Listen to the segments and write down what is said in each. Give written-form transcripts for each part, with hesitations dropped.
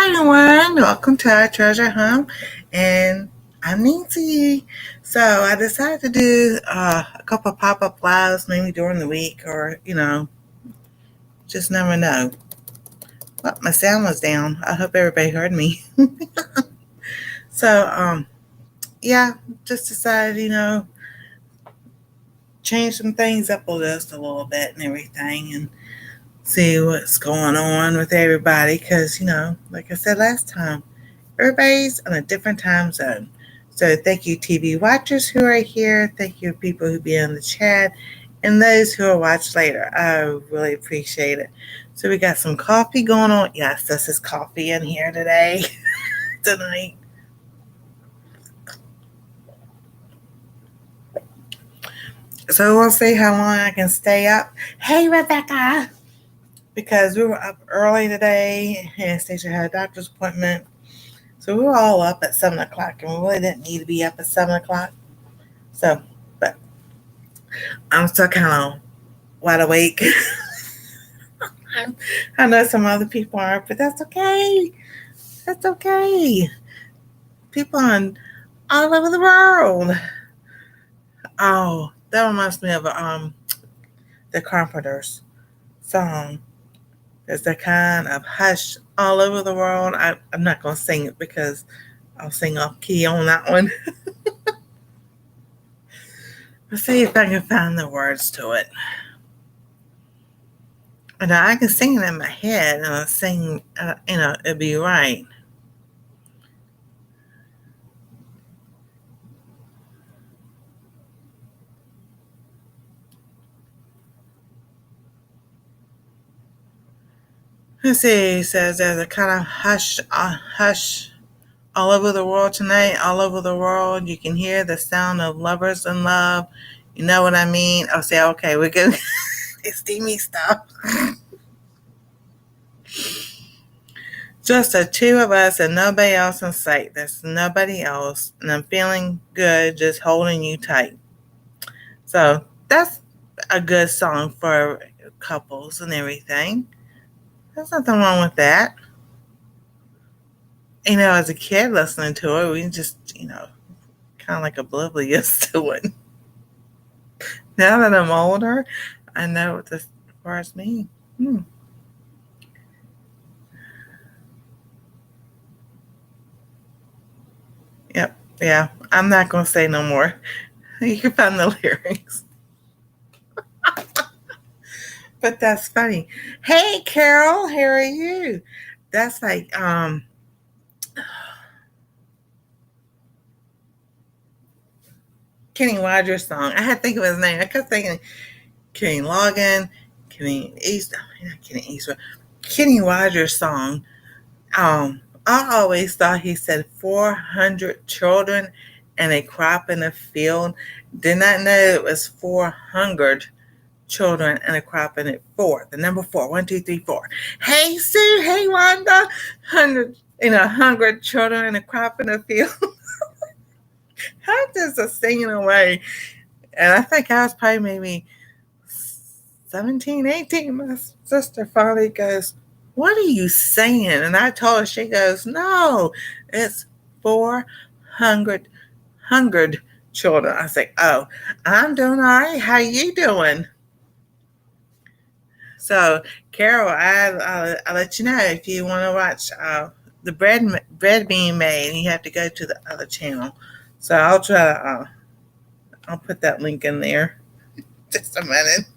everyone. Welcome to our treasure hunt. And I'm Nancy. So I decided to do a couple of pop-up lives maybe during the week or, just never know. Well, my sound was down. I hope everybody heard me. So, yeah, just decided, change some things up just a little bit and everything and see what's going on with everybody. Because, like I said last time, everybody's on a different time zone. So thank you, TV watchers who are here. Thank you, people who be in the chat, and those who will watch later. I really appreciate it. So we got some coffee going on. Yes, this is coffee in here today, tonight. So we'll see how long I can stay up. Hey, Rebecca, because we were up early today, and Stacia had a doctor's appointment. So we were all up at 7 o'clock, and we really didn't need to be up at 7 o'clock. So, but I'm still kind of wide awake. I know some other people aren't, but that's okay. That's okay. People on all over the world. Oh, that reminds me of the Carpenters song. There's a kind of hush all over the world. I'm not gonna sing it because I'll sing off key on that one. Let's see if I can find the words to it. And I can sing it in my head, and I'll sing. It'll be right. Let's see. It says there's a kind of hush all over the world tonight. All over the world, you can hear the sound of lovers in love. You know what I mean? I'll say, okay, we're good. It's steamy stuff. Just the two of us and nobody else in sight. There's nobody else, and I'm feeling good, just holding you tight. So that's a good song for couples and everything. There's nothing wrong with that. As a kid listening to it, we just, kind of like oblivious to it. Now that I'm older, I know what this words mean. Yep. Yeah. I'm not going to say no more. You can find the lyrics. But that's funny. Hey, Carol, how are you? That's like, Kenny Rogers song. I had to think of his name. I kept thinking Kenny Logan, Kenny East, not Kenny Eastwood, Kenny Rogers song. I always thought he said 400 children and a crop in the field. Did not know it was 400 children and a crop in it. Four, the number four. 1, 2, 3, 4. Hey Sue, hey Wanda, 100 children and a crop in the field. I just a singing away, and I think I was probably maybe 17, 18. My sister finally goes, "What are you saying?" And I told her. She goes, "No, it's 400 children." I say, "Oh, I'm doing all right. How you doing?" So, Carol, I'll let you know if you want to watch the bread being made. You have to go to the other channel. So I'll try to. I'll put that link in there. Just a minute.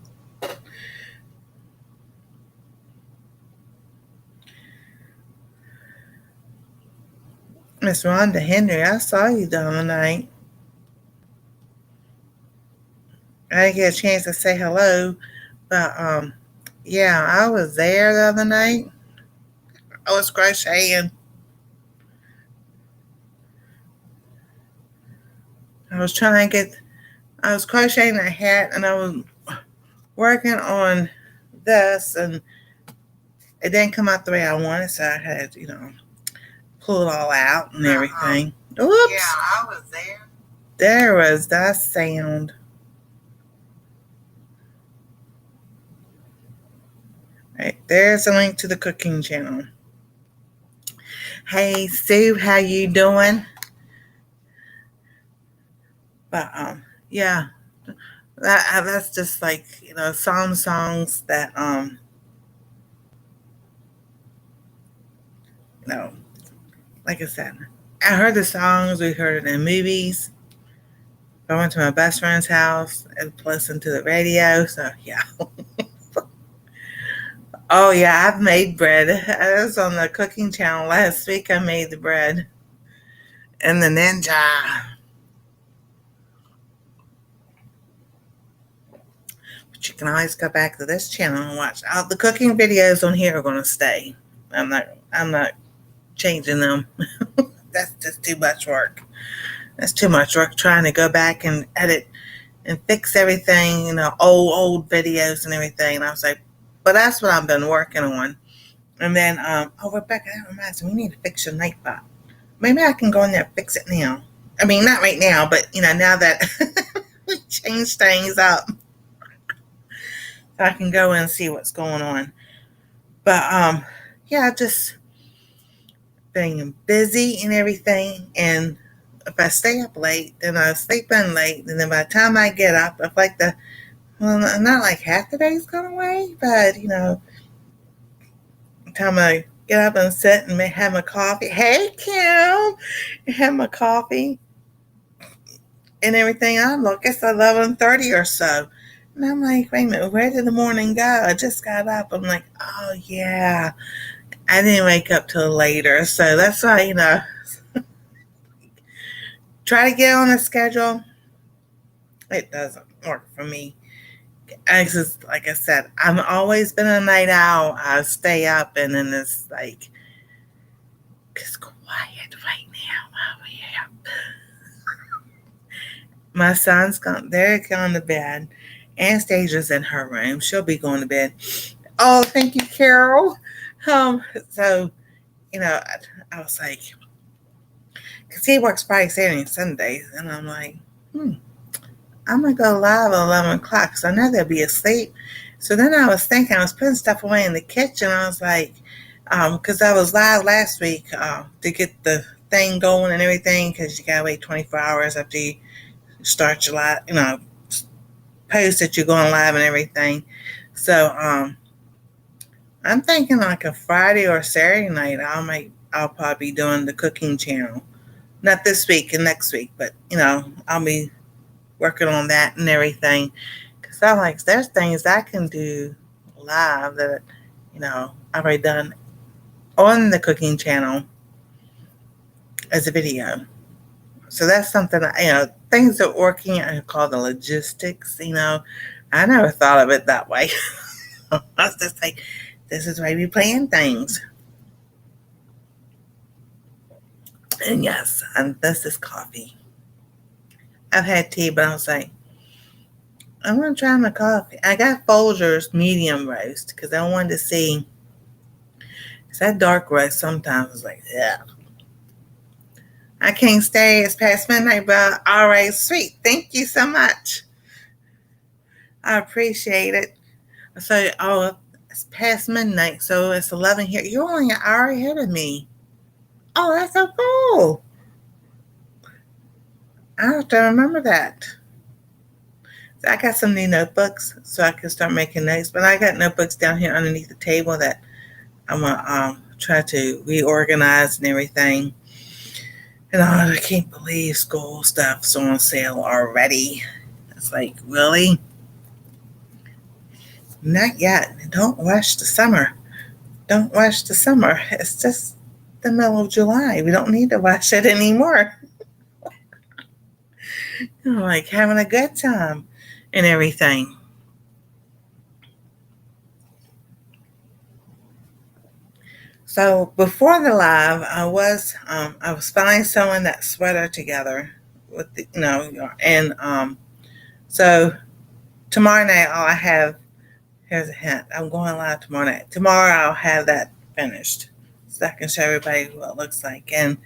Miss Rhonda Henry, I saw you the other night. I didn't get a chance to say hello, but yeah, I was there the other night. I was crocheting. I was trying to get. I was crocheting a hat, and I was working on this, and it didn't come out the way I wanted, so I had, pull it all out and everything. Oops. Yeah, I was there. There was that sound. Right, there's a link to the cooking channel. Hey Sue, how you doing? But yeah, that's just like some songs that you know, like I said, I heard the songs. We heard it in movies. I went to my best friend's house and listened to the radio. So yeah. Oh yeah, I've made bread. I was on the cooking channel last week. I made the bread and the ninja. But you can always go back to this channel and watch. The cooking videos on here are going to stay. I'm not changing them. That's just too much work. That's too much work trying to go back and edit and fix everything, old videos and everything. And I was like, but that's what I've been working on. And then, Rebecca, that reminds me, we need to fix your night bot. Maybe I can go in there and fix it now. I mean, not right now, but now that we change things up, so I can go in and see what's going on. But yeah, just being busy and everything. And if I stay up late, then I sleep in late. And then by the time I get up, if like not like half the day's gone away, but the time I get up and sit and have my coffee. Hey, Kim, have my coffee and everything. I look, it's 11:30 or so. And I'm like, wait a minute, where did the morning go? I just got up. I'm like, oh yeah, I didn't wake up till later. So that's why, try to get on a schedule. It doesn't work for me. Just, like I said, I've always been a night owl. I stay up and then it's like, it's quiet right now. Oh yeah. My son's gone, they're gone to bed. Anastasia's in her room. She'll be going to bed. Oh, thank you, Carol. So, I was like, because he works Friday, Saturday, and Sundays. And I'm like, I'm going to go live at 11 o'clock because I know they'll be asleep. So then I was thinking, I was putting stuff away in the kitchen. I was like, because I was live last week to get the thing going and everything, because you got to wait 24 hours after you start your live, post that you're going live and everything. So I'm thinking like a Friday or Saturday night, I'll probably be doing the cooking channel. Not this week and next week, but I'll be working on that and everything. Because I like, there's things I can do live that I've already done on the cooking channel as a video. So that's something things are working. I call the logistics. I never thought of it that way. I was just like, this is why we plan things. And yes, and this is coffee. I've had tea, but I was like, I'm going to try my coffee. I got Folgers medium roast because I wanted to see. Because that dark roast sometimes is like, yeah. I can't stay. It's past midnight, but all right, sweet. Thank you so much. I appreciate it. So, it's past midnight, so it's 11 here. You're only an hour ahead of me. Oh, that's so cool. I have to remember that. So I got some new notebooks so I can start making notes. But I got notebooks down here underneath the table that I'm going to try to reorganize and everything. And I can't believe school stuff's on sale already. It's like, really? Not yet. Don't rush the summer. Don't rush the summer. It's just the middle of July. We don't need to rush it anymore. I'm like having a good time and everything. So before the live, I was finally sewing that sweater together with the, and so tomorrow night I have. Here's a hint. I'm going live tomorrow night. Tomorrow I'll have that finished so I can show everybody what it looks like. And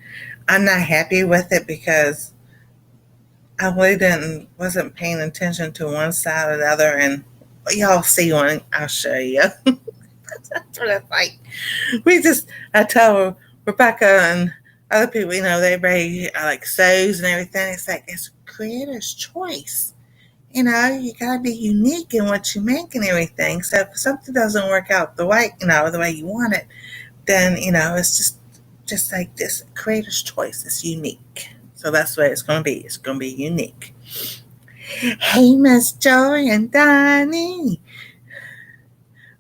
I'm not happy with it because I really wasn't paying attention to one side or the other. And y'all see one, I'll show you. That's what it's like. I tell her, Rebecca and other people, they like sews and everything. It's like it's creator's choice. You gotta be unique in what you make and everything. So if something doesn't work out the way you want it, then it's just like this creator's choice. It's unique. So that's what it's gonna be. It's gonna be unique. Hey, Miss Joy and Donnie.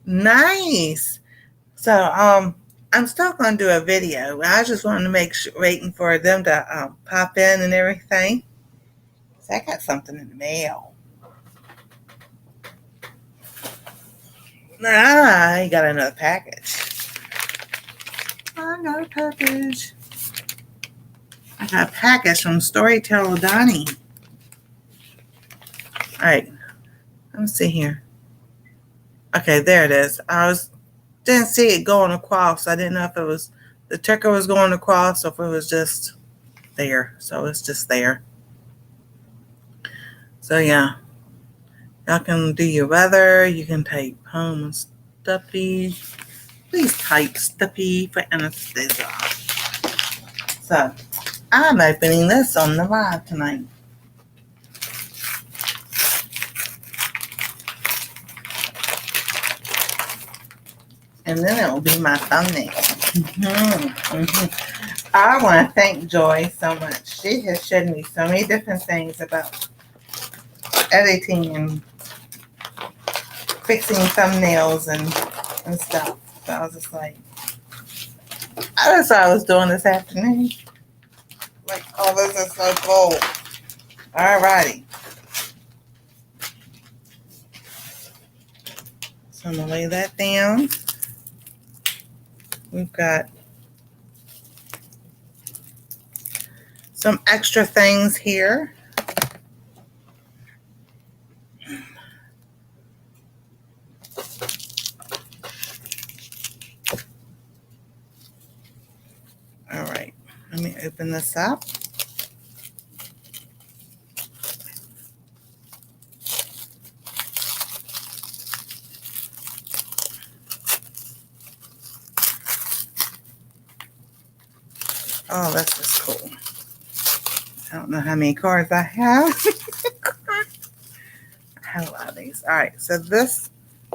Nice. So I'm still gonna do a video. I just wanted to make sure, waiting for them to pop in and everything. So I got something in the mail. I got another package. Another package. I got a package from Storyteller Donnie. All right, let me see here. Okay, there it is. Didn't see it going across. I didn't know if it was the ticker was going across or if it was just there. So it's just there. So yeah, y'all can do your weather. You can type home and stuffy. Please type stuffy for Anastasia. So I'm opening this on the live tonight. And then it will be my thumbnail. I want to thank Joy so much. She has showed me so many different things about editing and fixing thumbnails and stuff. So I was just like, I just thought I was doing this afternoon. Like, oh, this is so cool. All righty. So I'm going to lay that down. We've got some extra things here. All right, let me open this up. Oh, this is cool. I don't know how many cards I have. I have a lot of these. All right, so this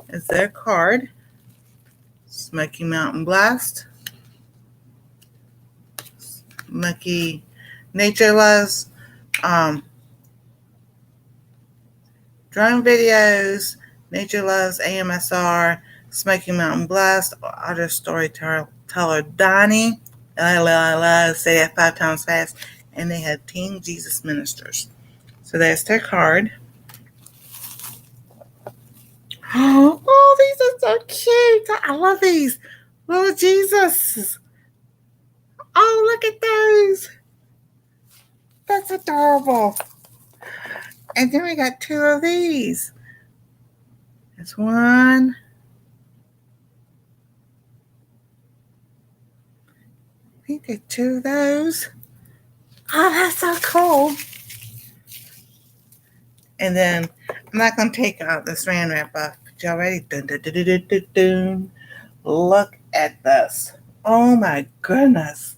is their card. Smoky Mountain Blast. Smoky Nature Loves. Drone videos. Nature Loves AMSR. Smoky Mountain Blast. Artist Storyteller Donnie. Say that 5 times fast. And they had Team Jesus Ministers. So that's their card. Oh, these are so cute. I love these. Little Jesus. Oh, look at those. That's adorable. And then we got 2 of these. There's one. We did 2 of those. Oh, that's so cool. And then I'm not going to take out the saran wrap off. But y'all ready? Dun, dun, dun, dun, dun, dun. Look at this. Oh my goodness.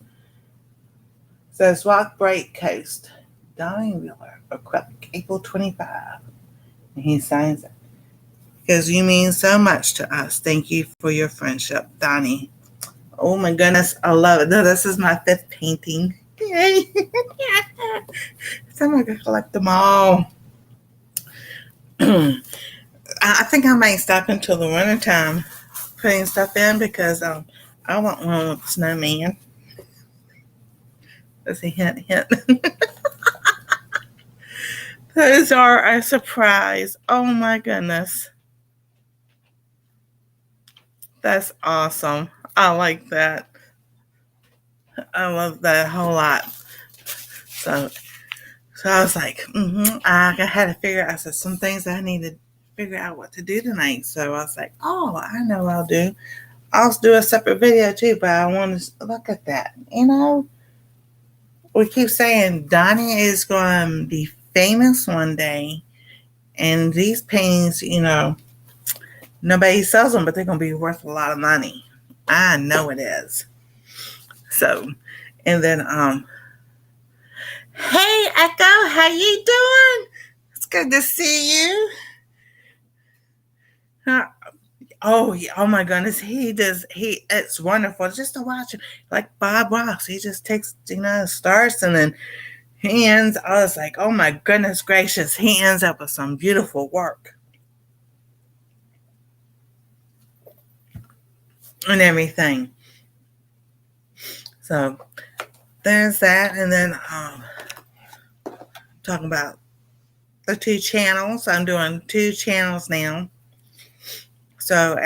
It says Rock Bright Coast. Donnie Wheeler, Aquatic, April 25. And he signs it. Because you mean so much to us. Thank you for your friendship, Donnie. Oh my goodness, I love it. No, this is my 5th painting. Yay! So I'm going to collect them all. I think I might stop until the winter time putting stuff in because I want one with snowman. Let's see, hint, hint. Those are a surprise. Oh my goodness. That's awesome. I like that. I love that a whole lot. So I was like, I had to figure out. I said some things I need to figure out what to do tonight. So I was like, oh, I know what I'll do. I'll do a separate video too, but I want to look at that. We keep saying Donnie is going to be famous one day, and these paintings, nobody sells them, but they're going to be worth a lot of money. I know it is. So, and then, hey Echo, how you doing? It's good to see you. Uh, oh, oh my goodness, it's wonderful just to watch him. Like Bob Ross, he just takes, starts and then he ends, I was like, oh my goodness gracious, he ends up with some beautiful work and everything. So there's that. And then talking about the 2 channels. I'm doing 2 channels now. So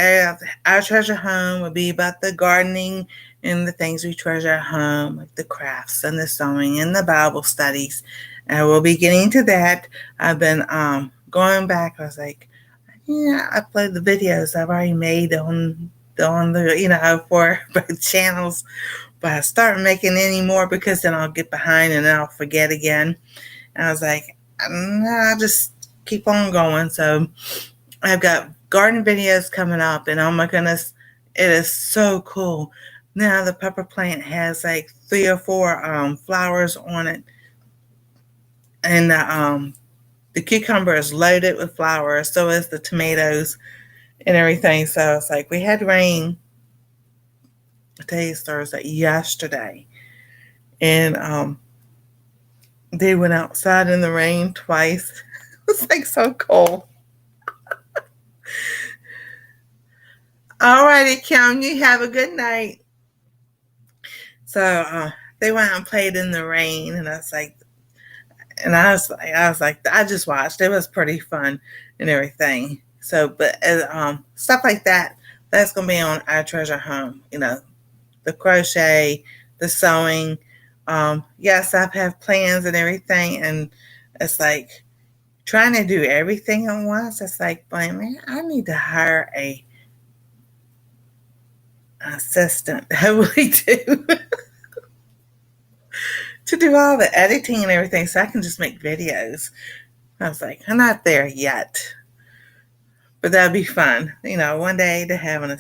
our treasure home will be about the gardening and the things we treasure at home, like the crafts and the sewing and the Bible studies. And we'll be getting to that. I've been going back. I was like, yeah, I played the videos I've already made on the for both channels, but I start making any more because then I'll get behind and then I'll forget again. And I was like, nah, I'll just keep on going. So I've got garden videos coming up, and oh my goodness, it is so cool. Now the pepper plant has like 3 or 4 flowers on it, and the cucumber is loaded with flowers. So is the tomatoes and everything. So it's like we had rain. Today's Thursday. Yesterday, and they went outside in the rain twice. It was like so cold. All righty, Kim, you have a good night. So they went out and played in the rain, and I was like, I just watched. It was pretty fun and everything. So, but stuff like that, that's gonna be on our treasure home. The crochet, the sewing. Yes, I've had plans and everything, and it's like trying to do everything at once. It's like, man, I need to hire an assistant. I really do. To do all the editing and everything so I can just make videos. I was like, I'm not there yet. But that'd be fun. One day to have an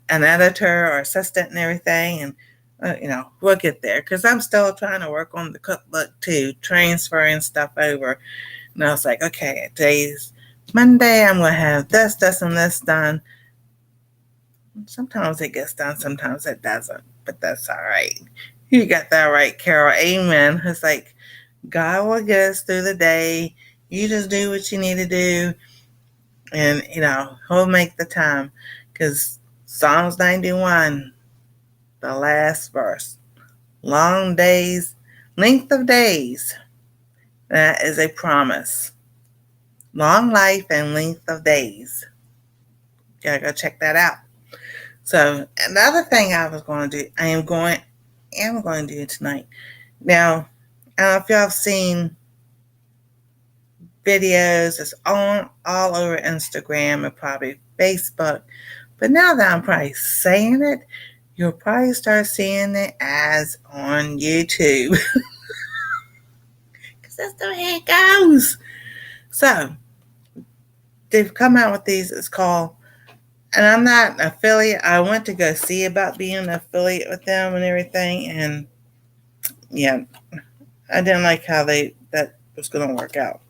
editor or assistant and everything. And, we'll get there. Because I'm still trying to work on the cookbook too, transferring stuff over. And I was like, okay, today's Monday. I'm going to have this, and this done. Sometimes it gets done. Sometimes it doesn't. But that's all right. You got that right, Carol. Amen. It's like God will get us through the day. You just do what you need to do. And, He'll make the time. Because Psalms 91, the last verse. Long days, length of days. That is a promise. Long life and length of days. You gotta go check that out. So another thing I was going to do, I am going to do tonight. Now, I don't know if y'all have seen videos. It's all over Instagram and probably Facebook. But now that I'm probably saying it, you'll probably start seeing it as on YouTube. Because that's the way it goes. So, they've come out with these. It's called, and I'm not an affiliate. I went to go see about being an affiliate with them and everything. And yeah, I didn't like how that was going to work out.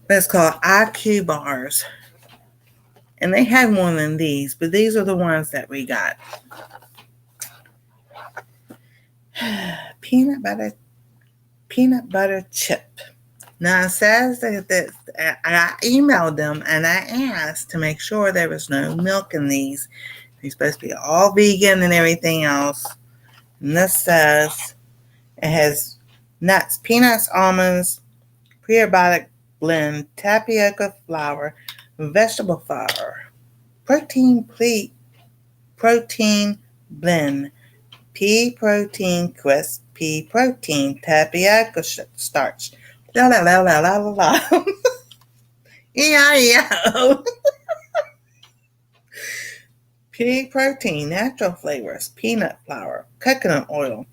But it's called IQ bars. And they had more than these, but these are the ones that we got. Peanut butter chip. Now it says that I emailed them and I asked to make sure there was no milk in these. They're supposed to be all vegan and everything else. And this says it has nuts, peanuts, almonds, prebiotic blend, tapioca flour, vegetable flour, protein blend, pea protein crisp, pea protein, tapioca starch. La la la la la la la. E-I-E-I-O. Pea protein, natural flavors, peanut flour, coconut oil,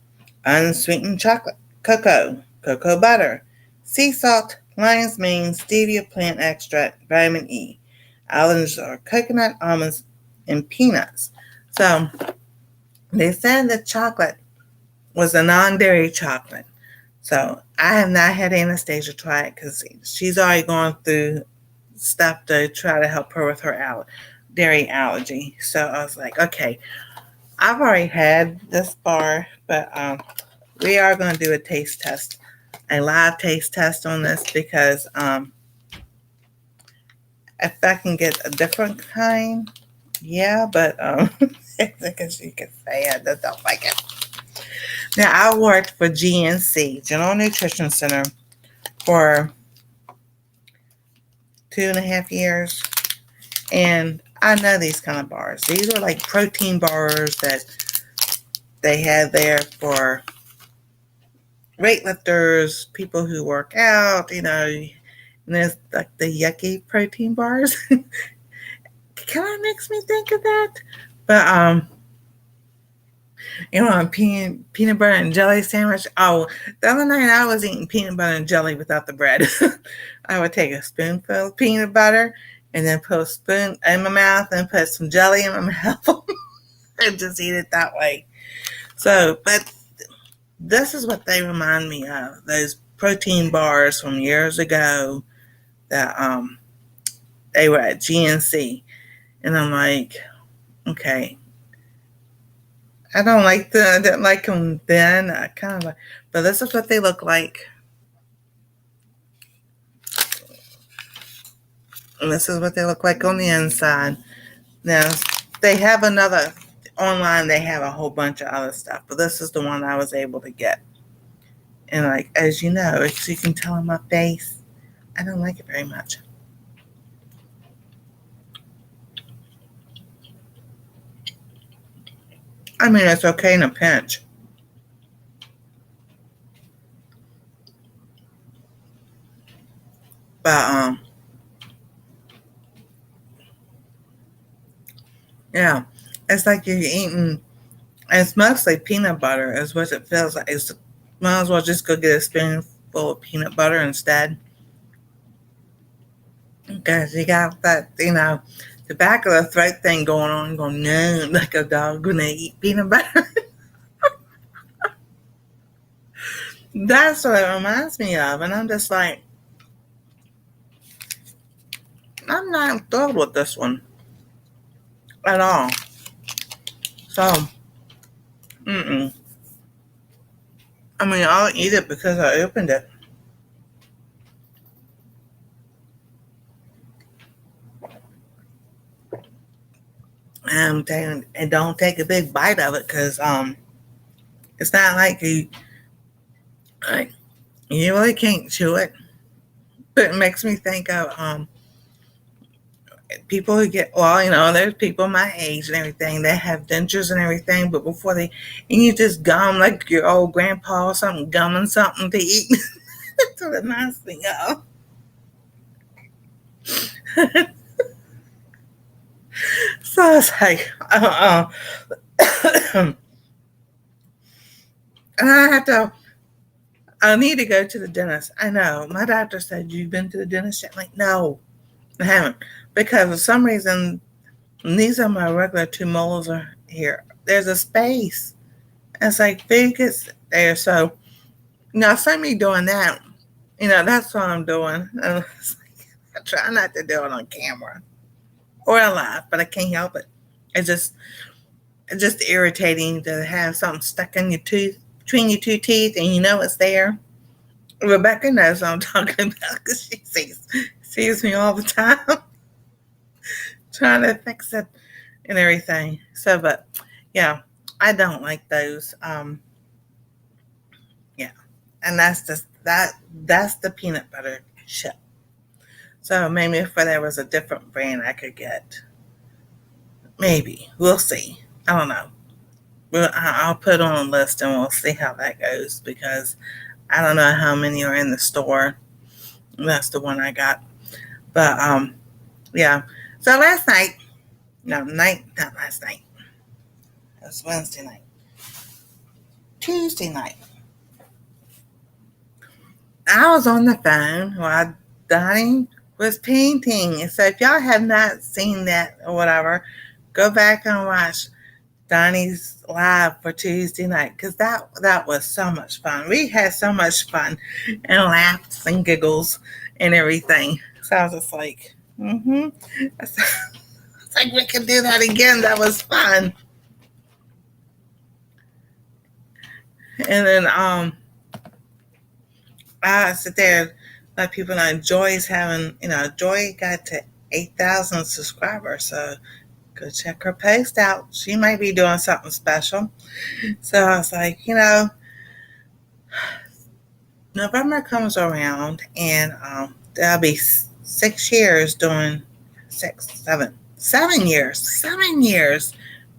unsweetened chocolate, cocoa butter, sea salt, lion's mane, stevia plant extract, vitamin E. Allergens are coconut, almonds, and peanuts. So They said the chocolate was a non-dairy chocolate. So I have not had Anastasia try it because she's already gone through stuff to try to help her with her dairy allergy. So I was like, okay, I've already had this bar, but we are going to do a taste test, a live taste test on this because if I can get a different kind, yeah, but because you can say I just don't like it. Now I worked for GNC, General Nutrition Center, for 2.5 years, and I know these kind of bars. These are like protein bars that they have there for weightlifters, people who work out, and there's like the yucky protein bars. Kind of makes me think of that. But a peanut butter and jelly sandwich. Oh, the other night I was eating peanut butter and jelly without the bread. I would take a spoonful of peanut butter and then put a spoon in my mouth and put some jelly in my mouth and just eat it that way. So, but this is what they remind me of. Those protein bars from years ago that they were at GNC. And I'm like, okay. I didn't like them then. I kind of like, but this is what they look like. And this is what they look like on the inside. Now, they have online they have a whole bunch of other stuff, but this is the one I was able to get. And like, as you know, as you can tell on my face, I don't like it very much. I mean, it's okay in a pinch. But, yeah, it's like you're eating, it's mostly peanut butter, is what it feels like. Might as well just go get a spoonful of peanut butter instead. Because you got that, the back of the throat thing going no, like a dog gonna eat peanut butter. That's what it reminds me of. And I'm just like, I'm not thrilled with this one at all. So, mm-mm. I mean, I'll eat it because I opened it. And don't take a big bite of it because it's not like like, you really can't chew it. But it makes me think of people who get, well, there's people my age and everything that have dentures and everything, but and you just gum like your old grandpa or something, gumming something to eat. That's what it reminds me of. So it's like, and I need to go to the dentist. I know. My doctor said, you've been to the dentist yet? I'm like, no, I haven't. Because for some reason, these are my regular two molars are here. There's a space. It's like food gets there. So, some me doing that, that's what I'm doing. I try not to do it on camera or live, but I can't help it. It's just irritating to have something stuck in your tooth, between your two teeth, and it's there. Rebecca knows what I'm talking about because she sees me all the time trying to fix it and everything. So, but yeah, I don't like those. Yeah, and that's the peanut butter chip. So maybe if there was a different brand I could get, maybe we'll see. I don't know. I'll put on a list and we'll see how that goes because I don't know how many are in the store. That's the one I got. But yeah. So last night, not last night. It was Wednesday night. Tuesday night. I was on the phone while Donnie was painting. So if y'all have not seen that or whatever, go back and watch. Donnie's live for Tuesday night because that was so much fun. We had so much fun and laughs and giggles and everything. So I was just like, It's like we could do that again. That was fun. And then I sit there and let people know Joy's having, Joy got to 8,000 subscribers. So go check her post out. She might be doing something special. So I was like, November comes around and there'll be 6 years doing 7 years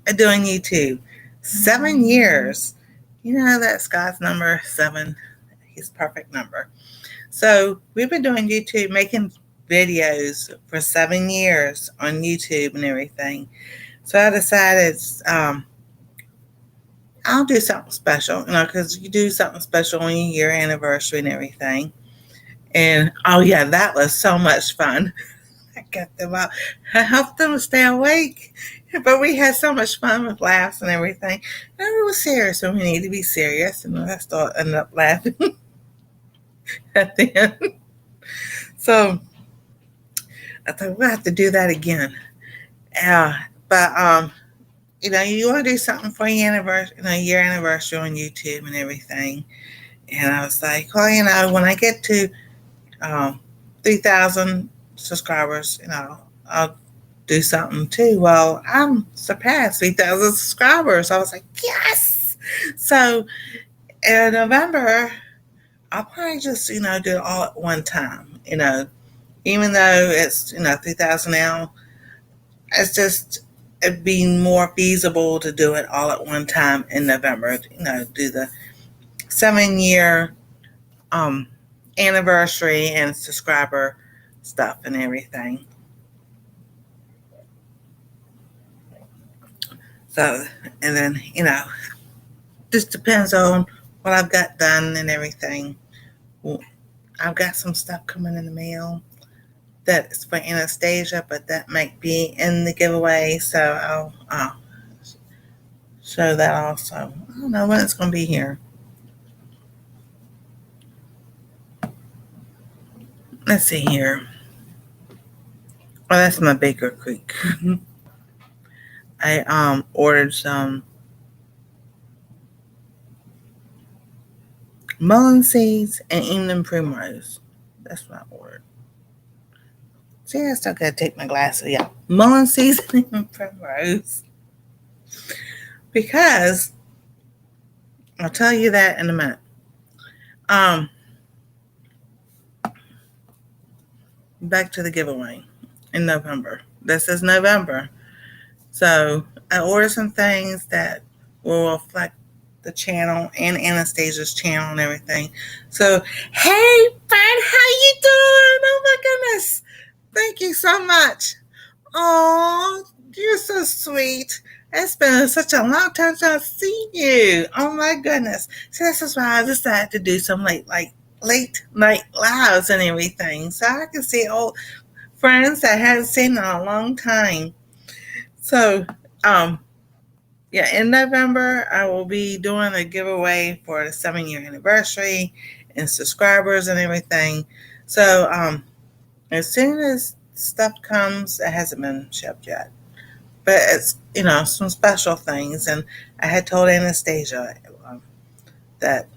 of doing YouTube. 7 years. That's God's number 7. His perfect number. So we've been doing YouTube, making videos for 7 years on YouTube and everything. So I decided I'll do something special, because you do something special on your year anniversary and everything. And oh yeah, that was so much fun. I got them out. I helped them stay awake. But we had so much fun with laughs and everything. And we were serious when we need to be serious. And I ended up laughing at the end. So I thought we'll have to do that again. But you want to do something for your anniversary, year anniversary on YouTube and everything. And I was like, well, when I get to 3,000 subscribers, I'll do something too. Well, I'm surpassed 3,000 subscribers. I was like, yes. So in November, I'll probably just, do it all at one time, even though it's, 3,000 now, it'd be more feasible to do it all at one time in November, do the 7-year anniversary and subscriber stuff and everything. So, and then, just depends on what I've got done and everything. I've got some stuff coming in the mail that's for Anastasia, but that might be in the giveaway. So I'll show that also. I don't know when it's going to be here. Let's see here. Oh, that's my Baker Creek. I ordered some mullein seeds and England primrose. That's what I ordered. See, I still gotta take my glasses. Yeah, mullein seeds and England primrose. Because I'll tell you that in a minute. Back to the giveaway in November. This is November. So I ordered some things that will reflect the channel and Anastasia's channel and everything. So, hey, friend, how you doing? Oh my goodness. Thank you so much. Oh, you're so sweet. It's been such a long time since I've seen you. Oh my goodness. So this is why I decided to do some late night lives and everything. So I can see old friends that I haven't seen in a long time. So, in November, I will be doing a giveaway for the 7-year anniversary and subscribers and everything. So, as soon as stuff comes, it hasn't been shipped yet. But it's, some special things. And I had told Anastasia that,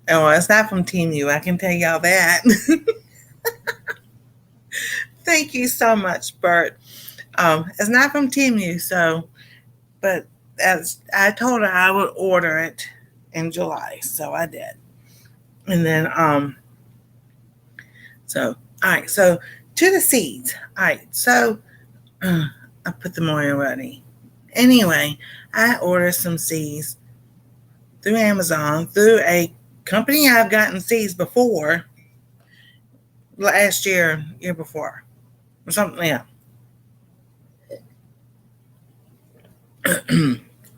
it's not from Team U. I can tell y'all that. Thank you so much, Bert. It's not from Team U, but as I told her I would order it in July, so I did. And then, all right, so to the seeds. All right, so I put them on already. Anyway, I ordered some seeds through Amazon, through a company I've gotten seeds before, last year before, or something, yeah.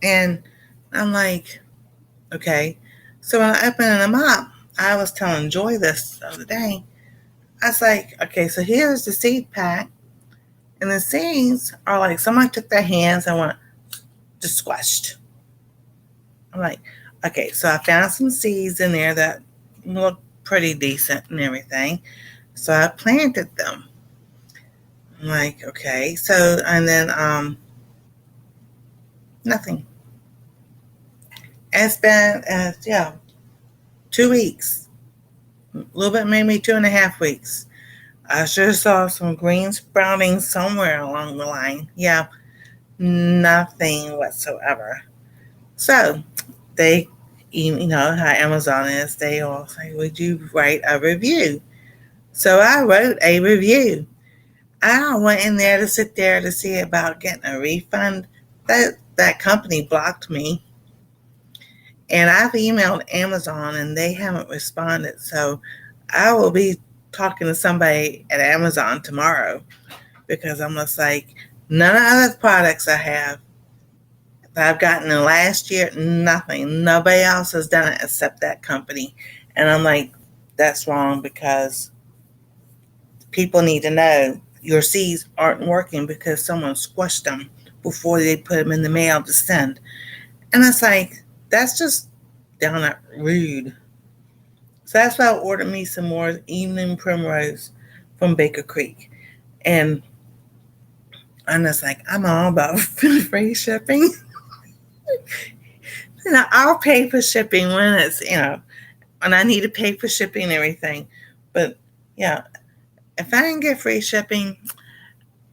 And I'm like, okay. So when I opened them up, I was telling Joy this the other day. I was like, okay, so here's the seed pack. And the seeds are like, someone took their hands and went just squashed. I'm like, okay, so I found some seeds in there that look pretty decent and everything. So I planted them. I'm like, okay. So, and then, nothing. It's been, yeah, 2 weeks. A little bit, maybe 2.5 weeks. I sure saw some green sprouting somewhere along the line. Yeah, nothing whatsoever. So they, you know how Amazon is, they all say, would you write a review? So I wrote a review. I went in there to sit there to see about getting a refund. That company blocked me. And I've emailed Amazon and they haven't responded. So I will be talking to somebody at Amazon tomorrow because I'm just like, none of the other products I have that I've gotten in the last year, nothing. Nobody else has done it except that company. And I'm like, that's wrong because people need to know your seeds aren't working because someone squished them before they put them in the mail to send. And it's like, that's just downright rude. So that's why I ordered me some more evening primrose from Baker Creek. And I'm just like, I'm all about free shipping. I'll pay for shipping when it's, when I need to pay for shipping and everything. But yeah, if I didn't get free shipping,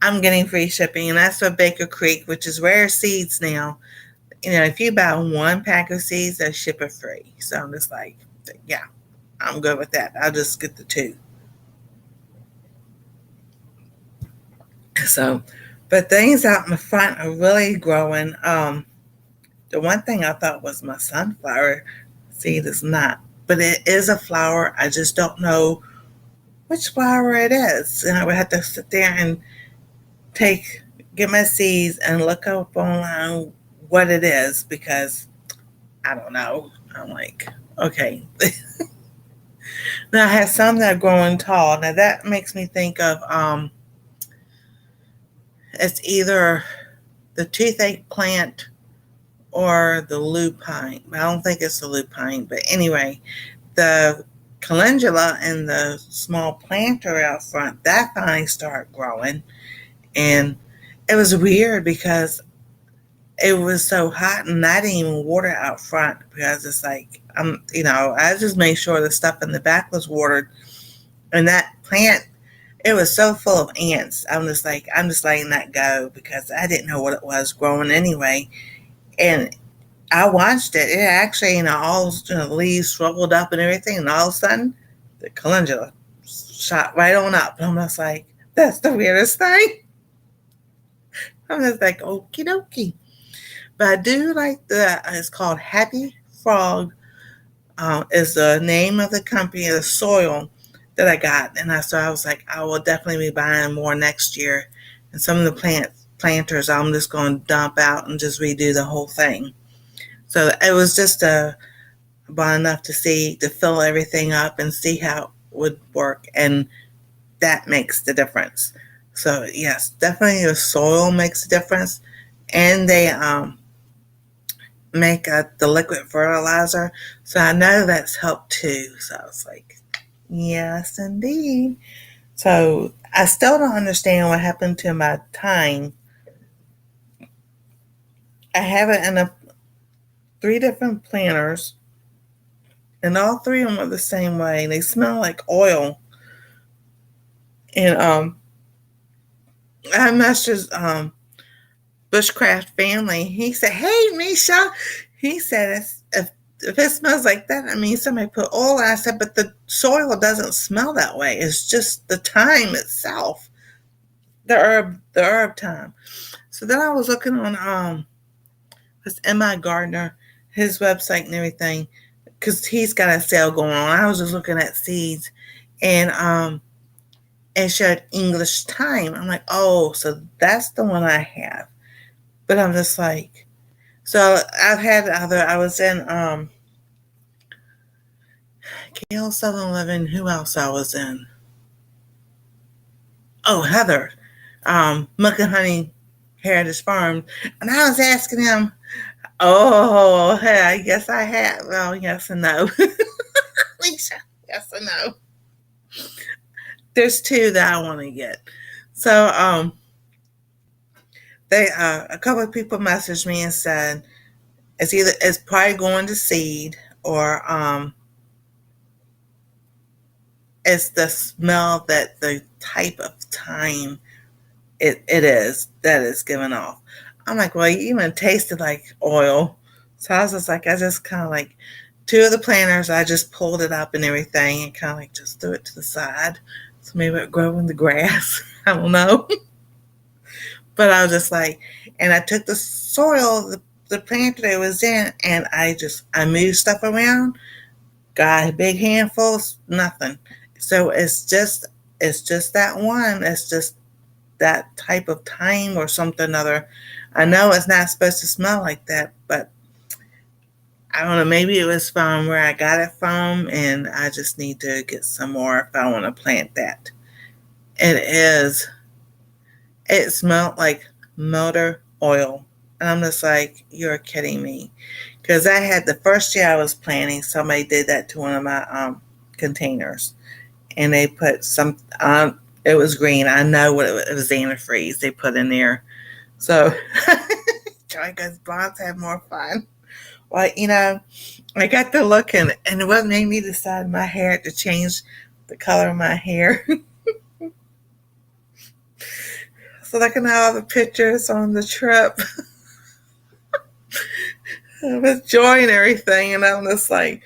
I'm getting free shipping. And that's for Baker Creek, which is Rare Seeds now. If you buy one pack of seeds, they ship it free. So I'm just like, yeah, I'm good with that. I'll just get the two. So, but things out in the front are really growing. The one thing I thought was my sunflower seed is not, but it is a flower. I just don't know which flower it is. And I would have to sit there and get my seeds and look up online what it is because I don't know. I'm like, okay. Now I have some that are growing tall. Now that makes me think of it's either the toothache plant or the lupine. I don't think it's the lupine, but anyway, the calendula and the small planter out front, that finally started growing. And it was weird because it was so hot and I didn't even water out front because it's like, I just made sure the stuff in the back was watered. And that plant, it was so full of ants. I'm just letting that go because I didn't know what it was growing anyway. And I watched it. It actually, all the leaves shriveled up and everything. And all of a sudden, the calendula shot right on up. And I'm just like, that's the weirdest thing. I'm just like, okie dokie. But I do like it's called Happy Frog, is the name of the company, the soil that I got. And so I was like, I will definitely be buying more next year. And some of the planters, I'm just going to dump out and just redo the whole thing. So it was just about enough to fill everything up and see how it would work. And that makes the difference. So yes, definitely the soil makes a difference. And they make the liquid fertilizer. So I know that's helped too. So I was like, yes, indeed. So I still don't understand what happened to my thyme. I have it in 3 different planters, and all 3 of them are the same way. They smell like oil. And I messaged Bushcraft Family. He said, "Hey, Misha," he said, if it smells like that, I mean, somebody put oil on it. I said, but the soil doesn't smell that way. It's just the thyme itself, the herb thyme. So then I was looking on this M.I. Gardner, his website and everything, because he's got a sale going on. I was just looking at seeds, and it showed English thyme. I'm like, oh, so that's the one I have. But I'm just like, so I've had I was in Gail 7-Eleven. Who else I was in? Oh, Heather. Milk and Honey Heritage Farm, and I was asking him, "Oh, hey, I guess I have." Well, yes and no. Alicia, yes and no. There's two that I want to get. So, they a couple of people messaged me and said it's probably going to seed or it's the smell that the type of time it is that it's giving off. I'm like, well, you even tasted like oil. So I was just like, I just kind of like two of the planters, I just pulled it up and everything and kind of like just threw it to the side. So maybe it grow in the grass. I don't know. But I was just like, and I took the soil, the planter that it was in, and I moved stuff around, got big handfuls, nothing. So it's just that one. It's just that type of time or something other. I know it's not supposed to smell like that, but I don't know. Maybe it was from where I got it from, and I just need to get some more if I want to plant that. It is. It smelled like motor oil, and I'm just like, you're kidding me. Because I had the first year I was planting, somebody did that to one of my containers, and they put some. It was green. I know what it was. Antifreeze they put in there. So, trying because blondes have more fun. Well, I got to looking, and what made me decide my hair to change the color of my hair. So, looking at all the pictures on the trip with Joy and everything, and I'm just like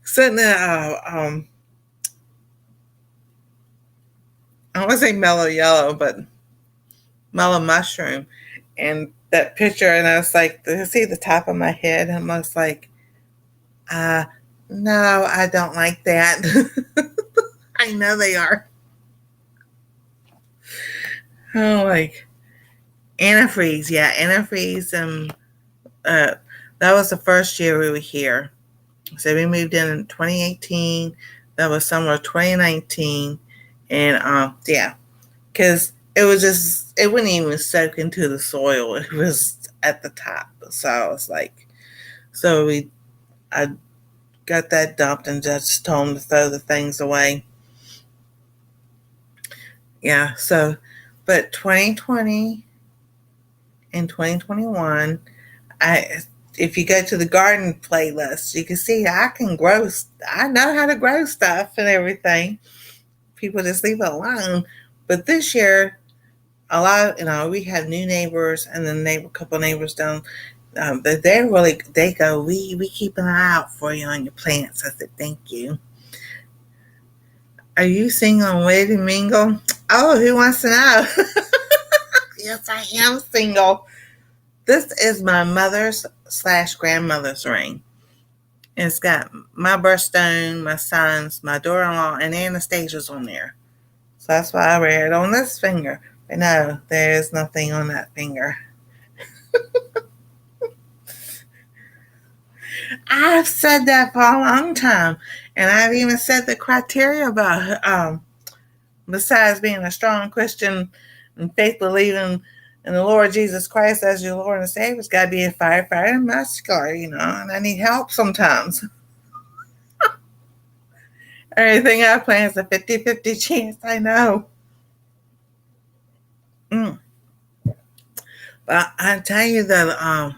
sitting there. I don't want to say mellow yellow, but mellow mushroom, and that picture, and I was like, "Do you see the top of my head?" And I was like, uh, "No, I don't like that." I know they are. Oh, like antifreeze, yeah, antifreeze. Uh, that was the first year we were here. So we moved in 2018. That was summer of 2019, and yeah, because it wouldn't even soak into the soil. It was at the top, so I was like, I got that dumped and just told them to throw the things away. Yeah, so, but 2020 and 2021, I if you go to the garden playlist, you can see I can grow. I know how to grow stuff and everything. People just leave it alone. But this year, a lot, we have new neighbors, and then a couple neighbors down. They're really, they go, we keep an eye out for you on your plants. I said, thank you. Are you single and ready to mingle? Oh, who wants to know? Yes, I am single. This is my mother's / grandmother's ring. It's got my birthstone, my son's, my daughter-in-law, and Anastasia's on there. So that's why I wear it on this finger. But no, there is nothing on that finger. I've said that for a long time, and I've even said the criteria about besides being a strong Christian and faith believing in the Lord Jesus Christ as your Lord and Savior, it's got to be a firefighter and muscular, and I need help sometimes. Everything I plan is a 50-50 chance, I know. Mm. But I tell you that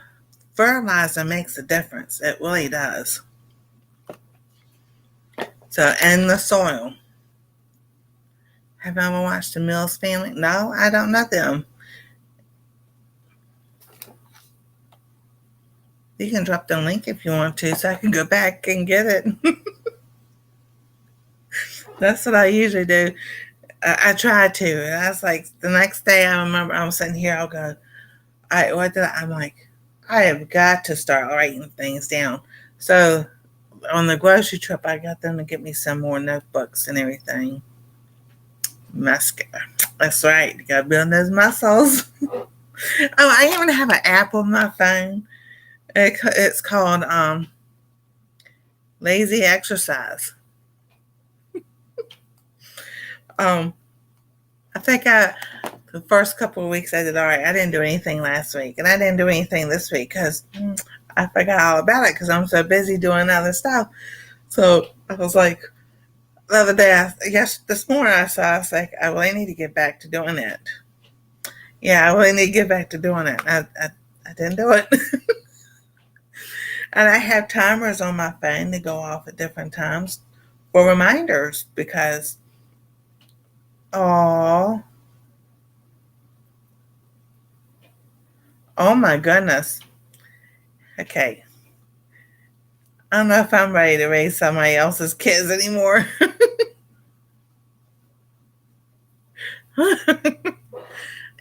fertilizer makes a difference. It really does. So, and the soil. Have you ever watched the Mills Family? No, I don't know them. You can drop the link if you want to, so I can go back and get it. That's what I usually do. I try to. And I was like, the next day, I remember I was sitting here. I'll go. I'm like, I have got to start writing things down. So on the grocery trip, I got them to get me some more notebooks and everything. Muscular. That's right. You got to build those muscles. Oh, I even have an app on my phone. It's called Lazy Exercise. Um, I think the first couple of weeks I did all right. I didn't do anything last week, and I didn't do anything this week because I forgot all about it because I'm so busy doing other stuff. So I was like, the other day, this morning I was like, I really need to get back to doing it. Yeah, I really need to get back to doing it. I didn't do it. And I have timers on my phone to go off at different times for reminders because, oh, oh my goodness. Okay. I don't know if I'm ready to raise somebody else's kids anymore.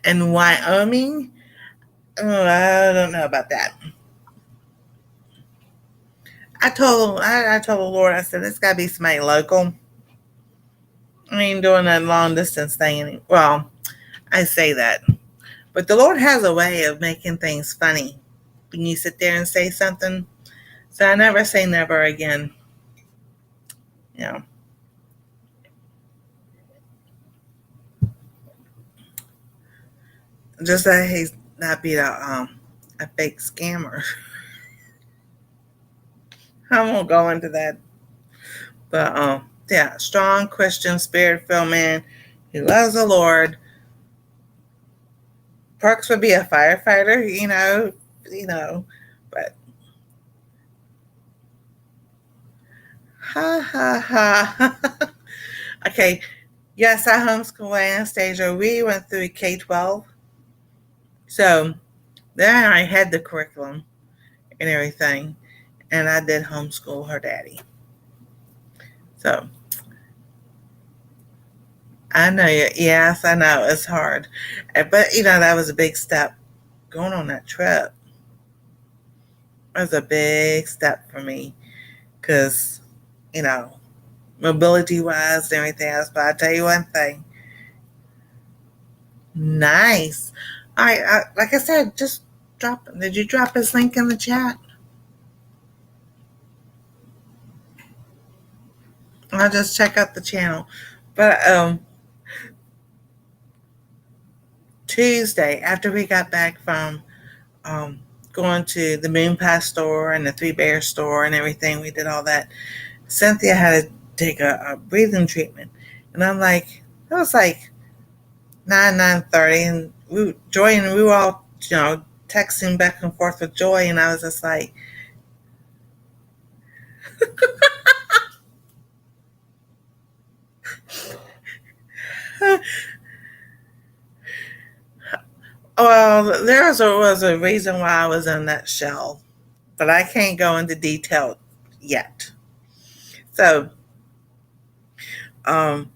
In Wyoming, oh, I don't know about that. I told the Lord, I said, it's got to be somebody local. I ain't doing that long distance thing well, I say that. But the Lord has a way of making things funny when you sit there and say something. So I never say never again. You know, just that he's not be a fake scammer. I won't go into that. But yeah, strong Christian spirit filled man who loves the Lord. Parks would be a firefighter, you know, but ha ha ha. Okay, yes, I homeschool Anastasia. We went through K-12, so then I had the curriculum and everything, and I did homeschool her daddy. So I know, yes, I know it's hard, but that was a big step going on that trip. It was a big step for me because you know mobility wise and everything else. But I tell you one thing, nice. Like I said, just drop. Did you drop his link in the chat? I'll just check out the channel. But Tuesday after we got back from um, going to the Moon Pass store and the Three Bears store and everything, we did all that. Cynthia had to take a breathing treatment, and I'm like, it was like 9:30, and Joy and we were all texting back and forth with Joy, and I was just like, well, was a reason why I was in that shell, but I can't go into detail yet. So, um,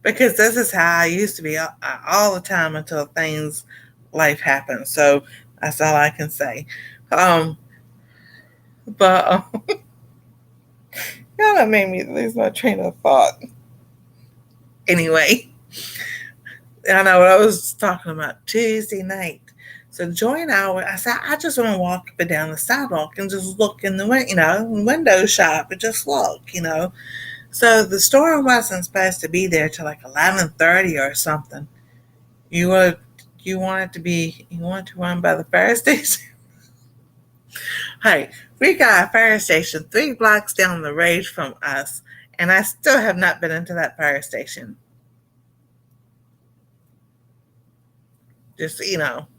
because this is how I used to be all the time until life happens. So that's all I can say. Um, but yeah, that made me lose my train of thought. Anyway, I know what I was talking about Tuesday night. So Joy and I said, I just want to walk up and down the sidewalk and just look in the window shop and just look. So the store wasn't supposed to be there till like 11:30 or something. You would you want to run by the fire station? Hey, we got a fire station 3 blocks down the road from us, and I still have not been into that fire station. Just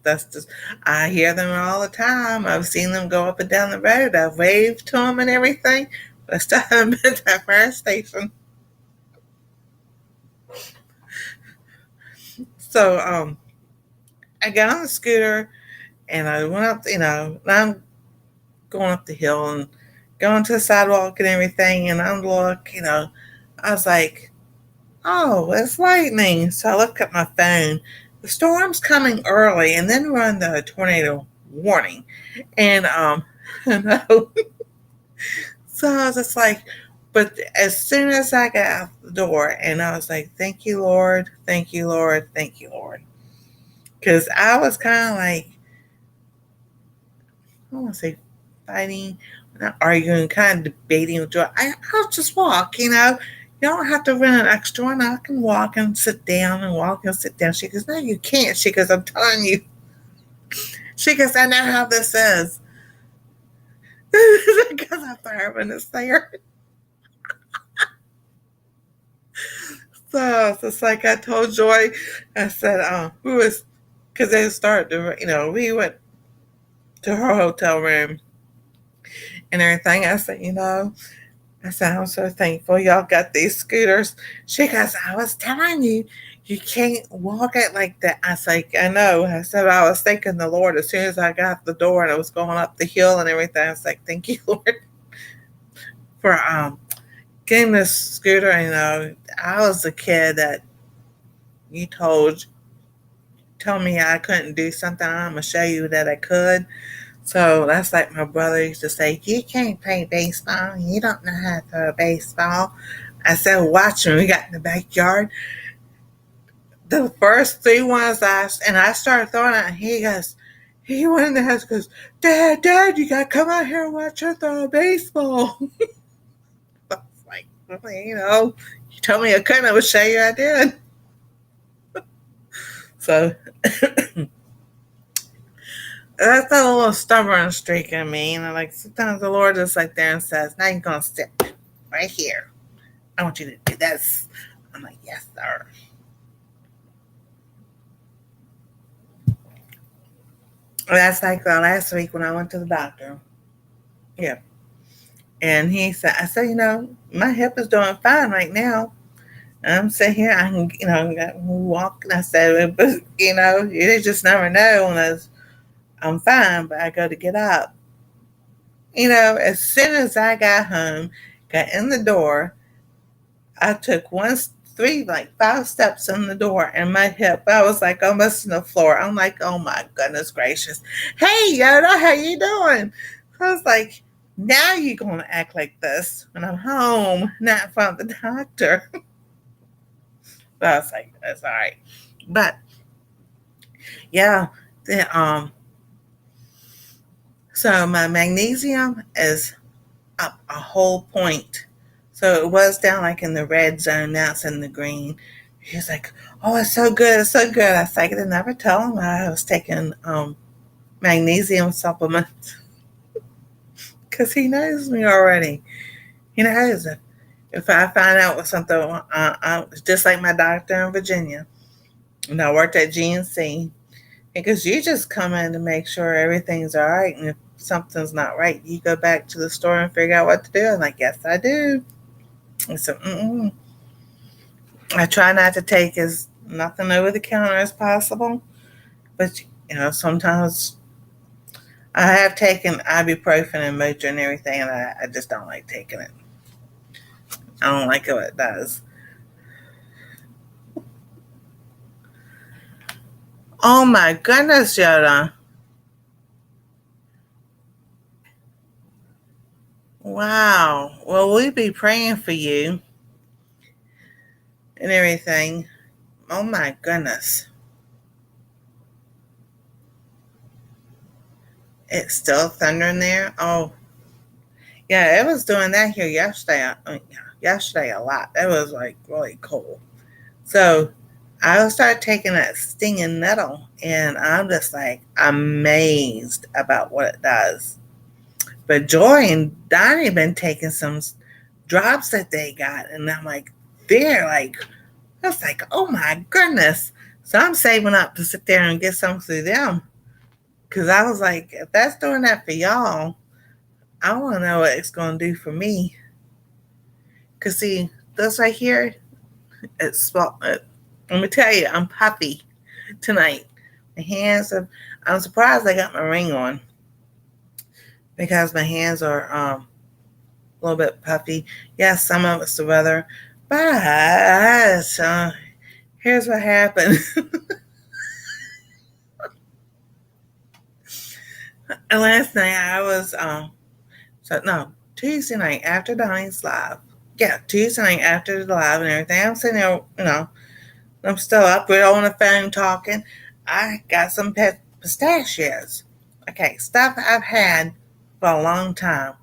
that's just I hear them all the time. I've seen them go up and down the road. I've waved to them and everything, but I still haven't been to that fire station. So I got on the scooter and I went up. I'm going up the hill and going to the sidewalk and everything, and I'm I was like, oh, it's lightning. So I look at my phone. The storm's coming early, and then we're under a tornado warning. And no. So I was just like, but as soon as I got out the door, and I was like, thank you, Lord, thank you, Lord, thank you, Lord. Because I was kind of like, I don't want to say fighting, not arguing, kind of debating with Joy. I'll just walk. You don't have to rent an extra one. I can walk and sit down and walk and sit down. She goes, no, you can't. She goes, I'm telling you. She goes, I know how this is. Because after having this there. So it's just like I told Joy, I said, who was, because they started to, we went to her hotel room and everything. I said, I said, I'm so thankful y'all got these scooters. She goes, I was telling you, you can't walk it like that. I was like, I know. I said, I was thanking the Lord as soon as I got the door and I was going up the hill and everything. I was like, thank you, Lord, for getting this scooter. I was the kid that you told me I couldn't do something. I'm gonna show you that I could. So that's like my brother used to say, you can't play baseball. You don't know how to throw a baseball. I said, watch me. We got in the backyard. The first three ones I started throwing it, and he went in the house and goes, Dad, you gotta come out here and watch her throw a baseball. I was like, well, you told me I couldn't, I would show you I did. So that's a little stubborn streak in me. Like sometimes the Lord just like there and says, now you're gonna sit right here. I want you to do this. I'm like, yes, sir. That's like last week when I went to the doctor. Yeah. And he said, I said, my hip is doing fine right now. I'm sitting here, I can, walk. And I said, but, you just never know unless I'm fine, but I go to get up. As soon as I got home, got in the door, I took like 5 steps in the door and my hip, I was like almost on the floor. I'm like, oh my goodness gracious. Hey, Yoda, how you doing? I was like, now you're going to act like this when I'm home, not in front of the doctor. But I was like, that's all right. But yeah, so my magnesium is up a whole point. So it was down like in the red zone. Now it's in the green. He's like, oh, it's so good. It's so good. I was like, I never tell him I was taking magnesium supplements because he knows me already. He knows if I find out with something, just like my doctor in Virginia, and I worked at GNC, because you just come in to make sure everything's all right. And if something's not right, you go back to the store and figure out what to do. I'm like, yes, I do. And so, I try not to take as nothing over the counter as possible. But, sometimes I have taken ibuprofen and Motrin and everything, and I just don't like taking it. I don't like what it does. Oh my goodness, Yoda. Wow. Well, we'll be praying for you and everything. Oh my goodness. It's still thundering there. Oh, yeah, it was doing that here yesterday. Yesterday a lot. It was like really cold. So I started taking that stinging nettle, and I'm just like amazed about what it does. But Joy and Donnie been taking some drops that they got, and I'm like, they're like, I was like, oh my goodness. So I'm saving up to sit there and get some through them. Because I was like, if that's doing that for y'all, I want to know what it's going to do for me. Because see, this right here, let me tell you, I'm puffy tonight. My hands are, I'm surprised I got my ring on. Because my hands are a little bit puffy. Yes, some of it's the weather. But here's what happened. Last night I was Tuesday night after Donnie's live. Yeah, Tuesday night after the live and everything. I'm sitting there, I'm still up. We're on the phone talking. I got some pistachios. Okay, stuff I've had for a long time.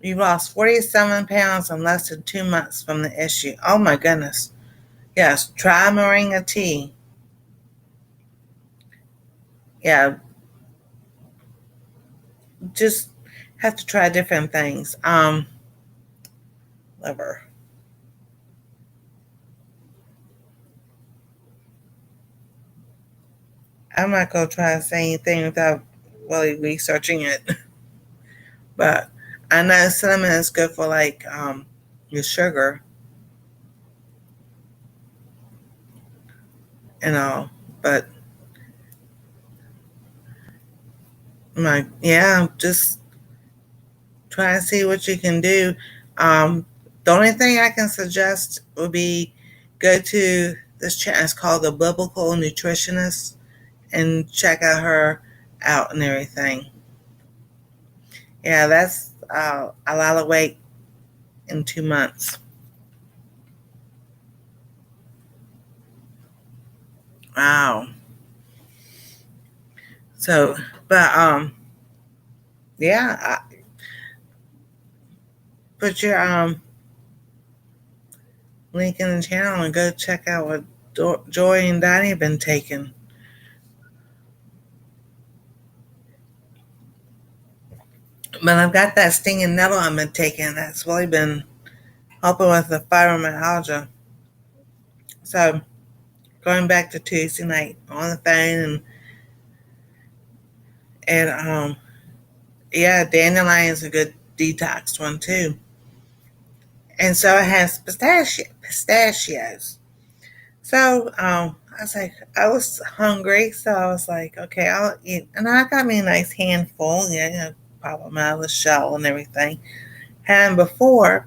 You lost 47 pounds in less than 2 months from the issue. Oh my goodness. Yes, try moringa tea. Yeah, just have to try different things. Liver. I'm not gonna try to say anything without really researching it. But I know cinnamon is good for like your sugar and all. But yeah, just try and see what you can do. The only thing I can suggest would be go to this channel. It's called the Biblical Nutritionist and check out her out and everything. Yeah, that's a lot of weight in 2 months. Wow. So, but yeah, put your link in the channel and go check out what Joy and Donnie have been taking. But I've got that stinging nettle I've been taking. That's really been helping with the fibromyalgia. So going back to Tuesday night on the phone and yeah, dandelion is a good detox one too. And so it has pistachios. So I was like, I was hungry, so I was like, okay, I'll eat. And I got me a nice handful, pop them out of the shell and everything. Had them before,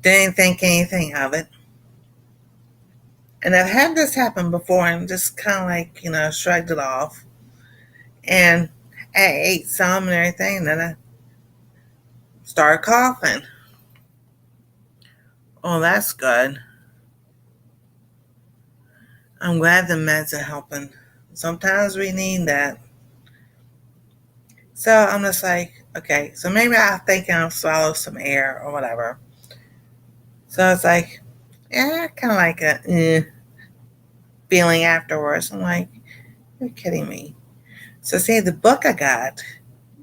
didn't think anything of it. And I've had this happen before and just kind of like, shrugged it off. And I ate some and everything, and then I started coughing. Oh, that's good. I'm glad the meds are helping. Sometimes we need that. So I'm just like, okay, so maybe I think I'll swallow some air or whatever. So it's like, yeah, kind of like a feeling afterwards. I'm like, you're kidding me. So see, the book I got,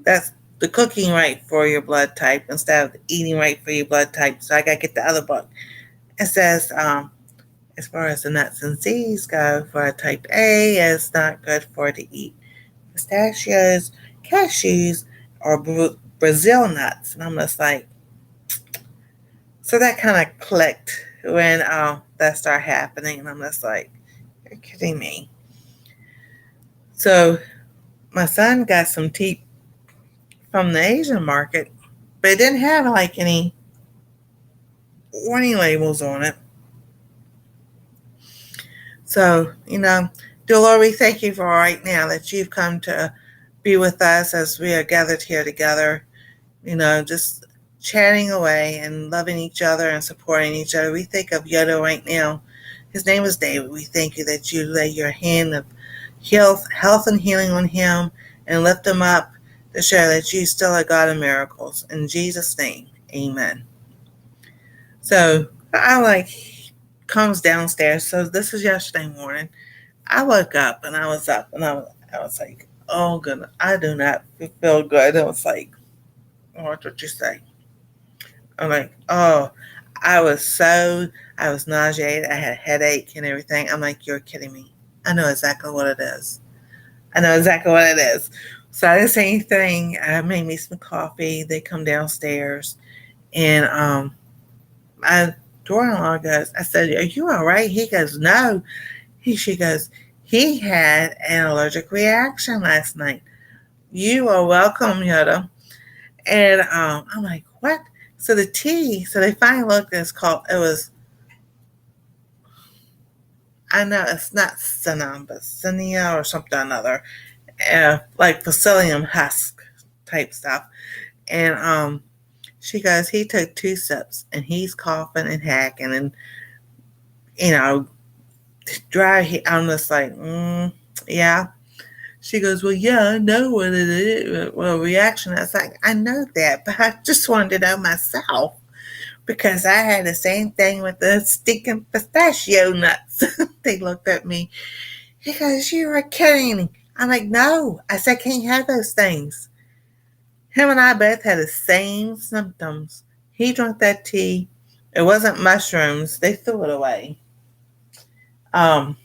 that's the cooking right for your blood type instead of eating right for your blood type. So I got to get the other book. It says, as far as the nuts and seeds go, for a type A, it's not good for to eat pistachios, cashews, or Brazil nuts. And I'm just like, so that kind of clicked when that started happening. And I'm just like, you're kidding me. So my son got some tea from the Asian market, but it didn't have like any warning labels on it. So, dear Lord, we thank you for right now that you've come to be with us as we are gathered here together, just chatting away and loving each other and supporting each other. We think of Yoda right now. His name is David. We thank you that you lay your hand of health and healing on him and lift him up to show that you still are God of miracles. In Jesus' name, amen. So I comes downstairs. So this is yesterday morning. I woke up and I was up and I was like, oh goodness, I do not feel good. I was like, oh, what you say? I'm like, oh, I was nauseated. I had a headache and everything. I'm like, you're kidding me. I know exactly what it is. I know exactly what it is. So I didn't say anything. I made me some coffee. They come downstairs and my daughter-in-law goes, I said, are you all right? He goes, no. She goes, he had an allergic reaction last night. You are welcome, Yoda. And I'm like, what? So the tea, so they finally looked at I know it's not cinnamon, but cinnea or something or another, like psyllium husk type stuff. And she goes, he took 2 sips and he's coughing and hacking and, you know, dry. I'm just like, yeah. She goes, well, yeah, I know what it is. Well, reaction. I was like, I know that, but I just wanted to know myself because I had the same thing with the stinking pistachio nuts. They looked at me. He goes, you are kidding. I'm like, no. I said, I can't have those things. Him and I both had the same symptoms. He drank that tea. It wasn't mushrooms. They threw it away. Um,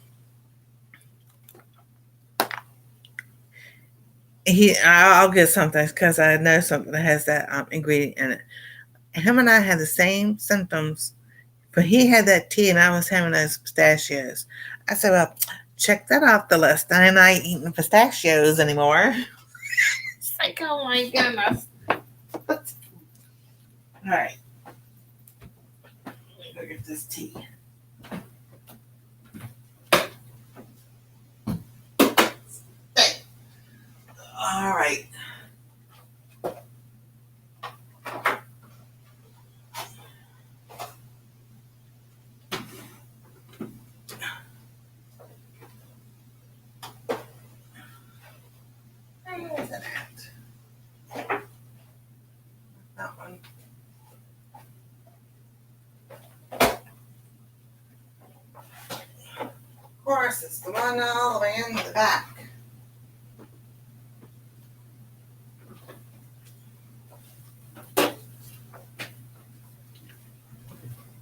I'll get something because I know something that has that ingredient in it. Him and I had the same symptoms, but he had that tea and I was having those pistachios. I said, well, check that off the list. I'm not eating pistachios anymore. It's like, oh my goodness. All right. Let me go get this tea. All right. Where is it at? That one. Of course, it's the one all the way in the back.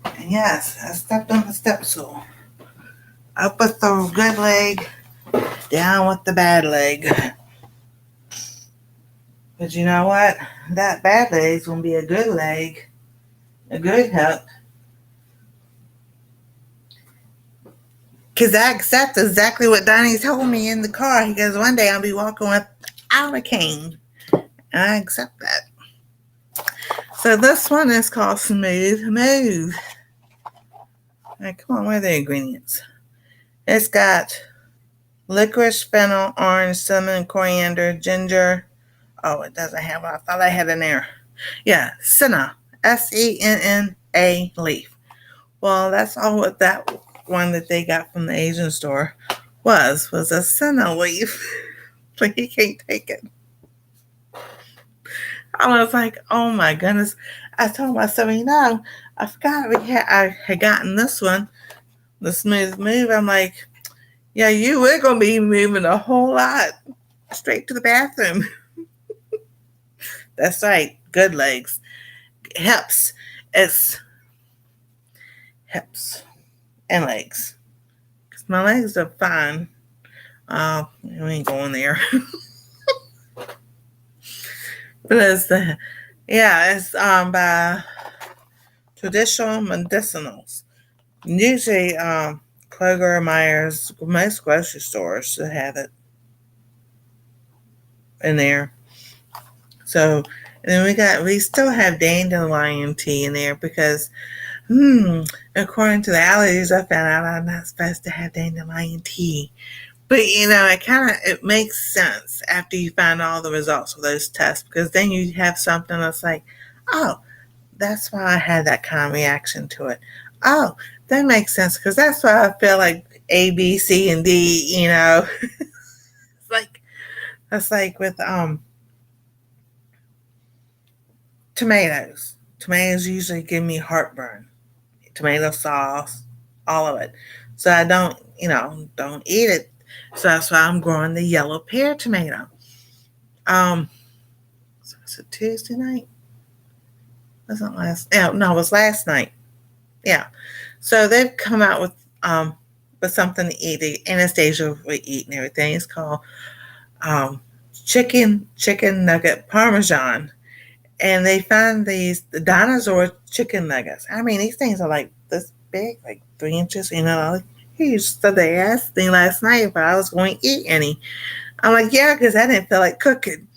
And yes, I stepped on the step stool. Up with the good leg, down with the bad leg. But you know what? That bad leg's gonna be a good leg, a good hip. Because I accept exactly what Donnie told me in the car. He goes, one day I'll be walking without a cane. And I accept that. So this one is called Smooth Move. All right, come on, where are the ingredients? It's got licorice, fennel, orange, cinnamon, coriander, ginger. Oh, it doesn't have what I thought I had in there. Yeah, senna. Senna leaf. Well, that's all what that one that they got from the Asian store was a senna leaf. Like he can't take it. I was like, oh my goodness. I told myself, I forgot I had gotten this one, the Smooth Move. I'm like, yeah, you were gonna be moving a whole lot straight to the bathroom. That's right, good legs. Hips. It's hips and legs. Because my legs are fine. We ain't going there. But it's by Traditional Medicinals. Usually Kroger, Myers, most grocery stores should have it in there. So and then we still have dandelion tea in there because according to the allergies I found out I'm not supposed to have dandelion tea. But it makes sense after you find all the results of those tests because then you have something that's like, oh, that's why I had that kind of reaction to it. Oh, that makes sense because that's why I feel like A, B, C, and D. It's like that's like with tomatoes. Tomatoes usually give me heartburn. Tomato sauce, all of it. So I don't eat it. So that's why I'm growing the yellow pear tomato. So was it Tuesday night? Wasn't last? Yeah, no, it was last night. Yeah. So they've come out with something to eat. The Anastasia will eat and everything. It's called um chicken nugget parmesan. And they find the dinosaur chicken nuggets. I mean, these things are like this big, like 3 inches, huge. So they asked me last night if I was going to eat any. I'm like, yeah, because I didn't feel like cooking.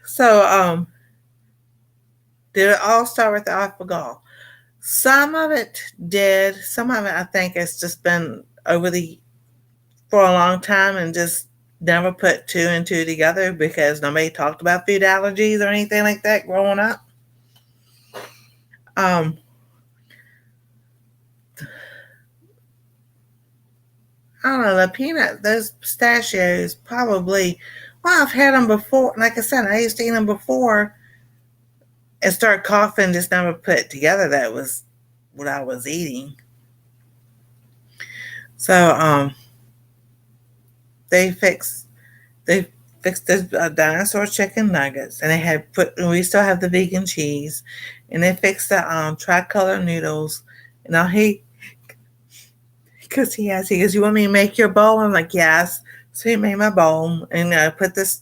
So, did it all start with the alpha-gal? Some of it did. Some of it, I think, has just been for a long time and just never put two and two together because nobody talked about food allergies or anything like that growing up. I don't know, those pistachios probably, well, I've had them before. Like I said, I used to eat them before and start coughing, just never put it together that was what I was eating. So, they fixed, they fixed the dinosaur chicken nuggets and they had we still have the vegan cheese and they fixed the, tricolor noodles. And now because he goes, you want me to make your bowl? I'm like, yes. So he made my bowl and put this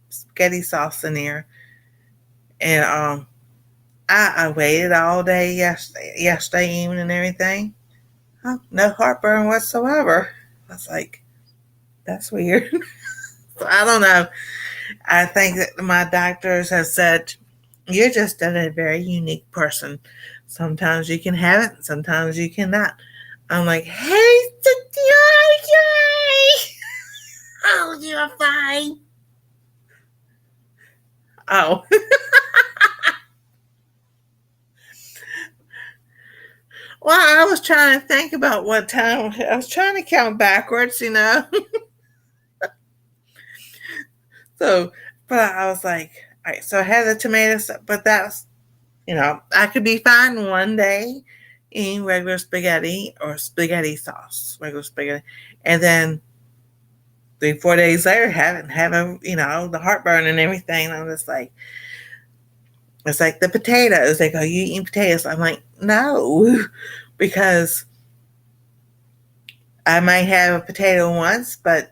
spaghetti sauce in there. And I waited all day yesterday evening and everything. Oh, no heartburn whatsoever. I was like, that's weird. So I don't know. I think that my doctors have said, you're just a very unique person. Sometimes you can have it, sometimes you cannot. I'm like, hey, yay! Oh, you're fine. Oh. Well, I was trying to think about what time. I was trying to count backwards. So, but I was like, all right, so I had the tomatoes, but that's, I could be fine one day eating regular spaghetti or spaghetti sauce, regular spaghetti. And then 3, 4 days later, have the heartburn and everything. And I'm just like, it's like the potatoes. They go, you eating potatoes? I'm like, no, because I might have a potato once, but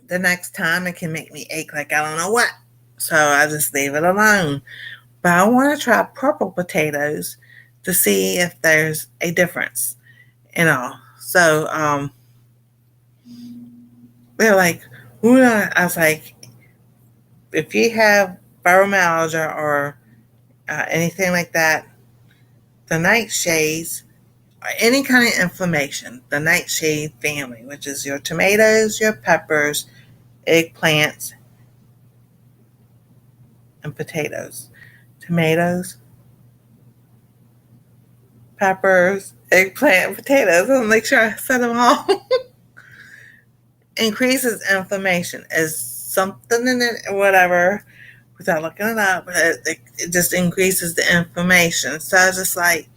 the next time it can make me ache like I don't know what. So I just leave it alone. But I want to try purple potatoes to see if there's a difference. So they're like, ooh, I was like, if you have fibromyalgia or anything like that, the nightshades, or any kind of inflammation, the nightshade family, which is your tomatoes, your peppers, eggplants, and potatoes. Tomatoes, peppers, eggplant, and potatoes. I'll make sure I said them all. Increases inflammation is something in it, or whatever, without looking it up. It just increases the inflammation. So I was just like,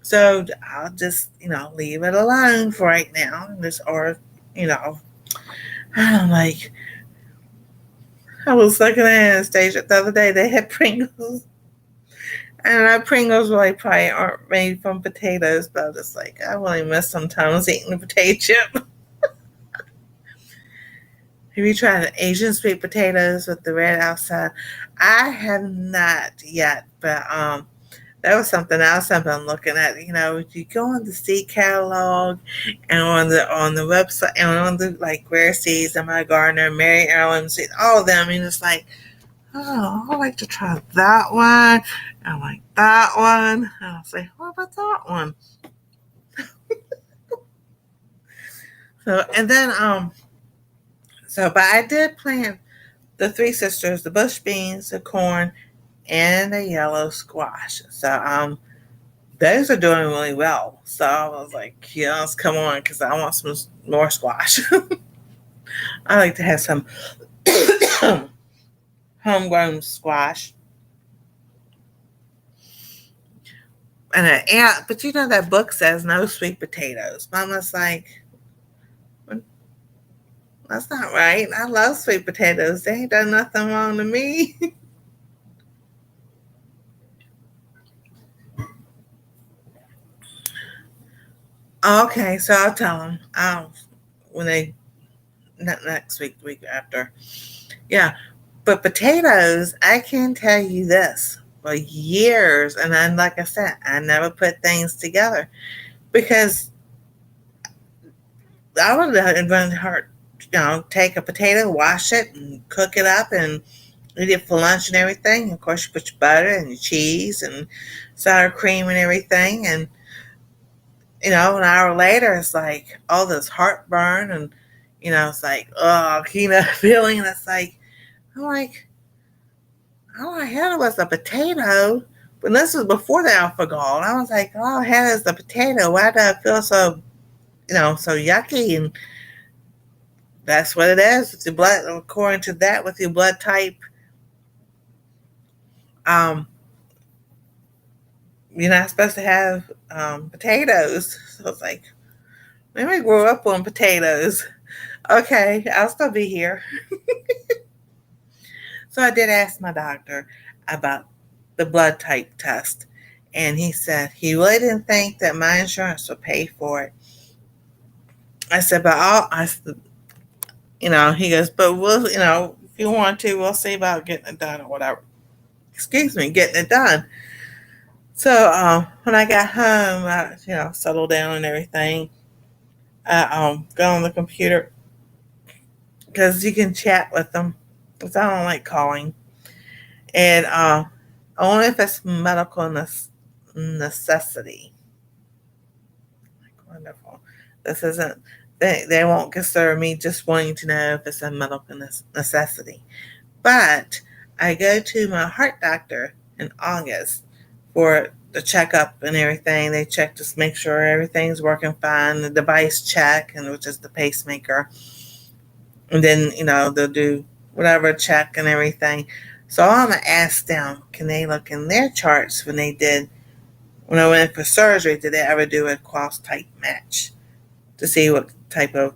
so I'll just, leave it alone for right now. You know, I'm like, I was looking at Anastasia the other day. They had Pringles. And our Pringles really probably aren't made from potatoes, but I'm just like, I really miss sometimes eating a potato chip. Have you tried Asian sweet potatoes with the red outside? I have not yet, but that was something else I've been looking at. You go on the seed catalog and on the website and on the like Rare Seeds, My Gardener, Mary Heirloom Seeds, all of them, and it's like, oh, I'd like to try that one. I like that one. And I'll say, what about that one? So and then but I did plant the three sisters, the bush beans, the corn, and the yellow squash. So those are doing really well. So I was like, yes, come on, because I want some more squash. I like to have some homegrown squash. And yeah, but that book says no sweet potatoes. Mama's like, that's not right. I love sweet potatoes. They ain't done nothing wrong to me. Okay, so I'll tell them. When they not next week, the week after. Yeah, but potatoes, I can tell you this for years, and then like I said, I never put things together because I would have run hard. Take a potato, wash it, and cook it up, and eat it for lunch and everything. Of course, you put your butter and your cheese and sour cream and everything, and an hour later, it's like all this heartburn, and it's like, oh, feeling. And it's like, I'm like, all I had was a potato. But this was before the alpha-gall. And I was like, all I had is the potato. Why do I feel so so yucky, and that's what it is with your blood. According to that, with your blood type, um, you're not supposed to have potatoes. So it's like, maybe I grew up on potatoes. Okay, I'll still be here. So I did ask my doctor about the blood type test, and he said he really didn't think that my insurance would pay for it. I said, but he goes, but we'll, if you want to, we'll see about getting it done or whatever. Excuse me, getting it done. So when I got home, I, settled down and everything. I got on the computer because you can chat with them, because I don't like calling. And only if it's medical necessity. Like, wonderful. This isn't. They won't consider me just wanting to know if it's a medical necessity. But I go to my heart doctor in August for the checkup and everything. They check to make sure everything's working fine. The device check, and which is the pacemaker, and then they'll do whatever check and everything. So I'm gonna ask them, can they look in their charts when I went for surgery, did they ever do a cross type match to see what type of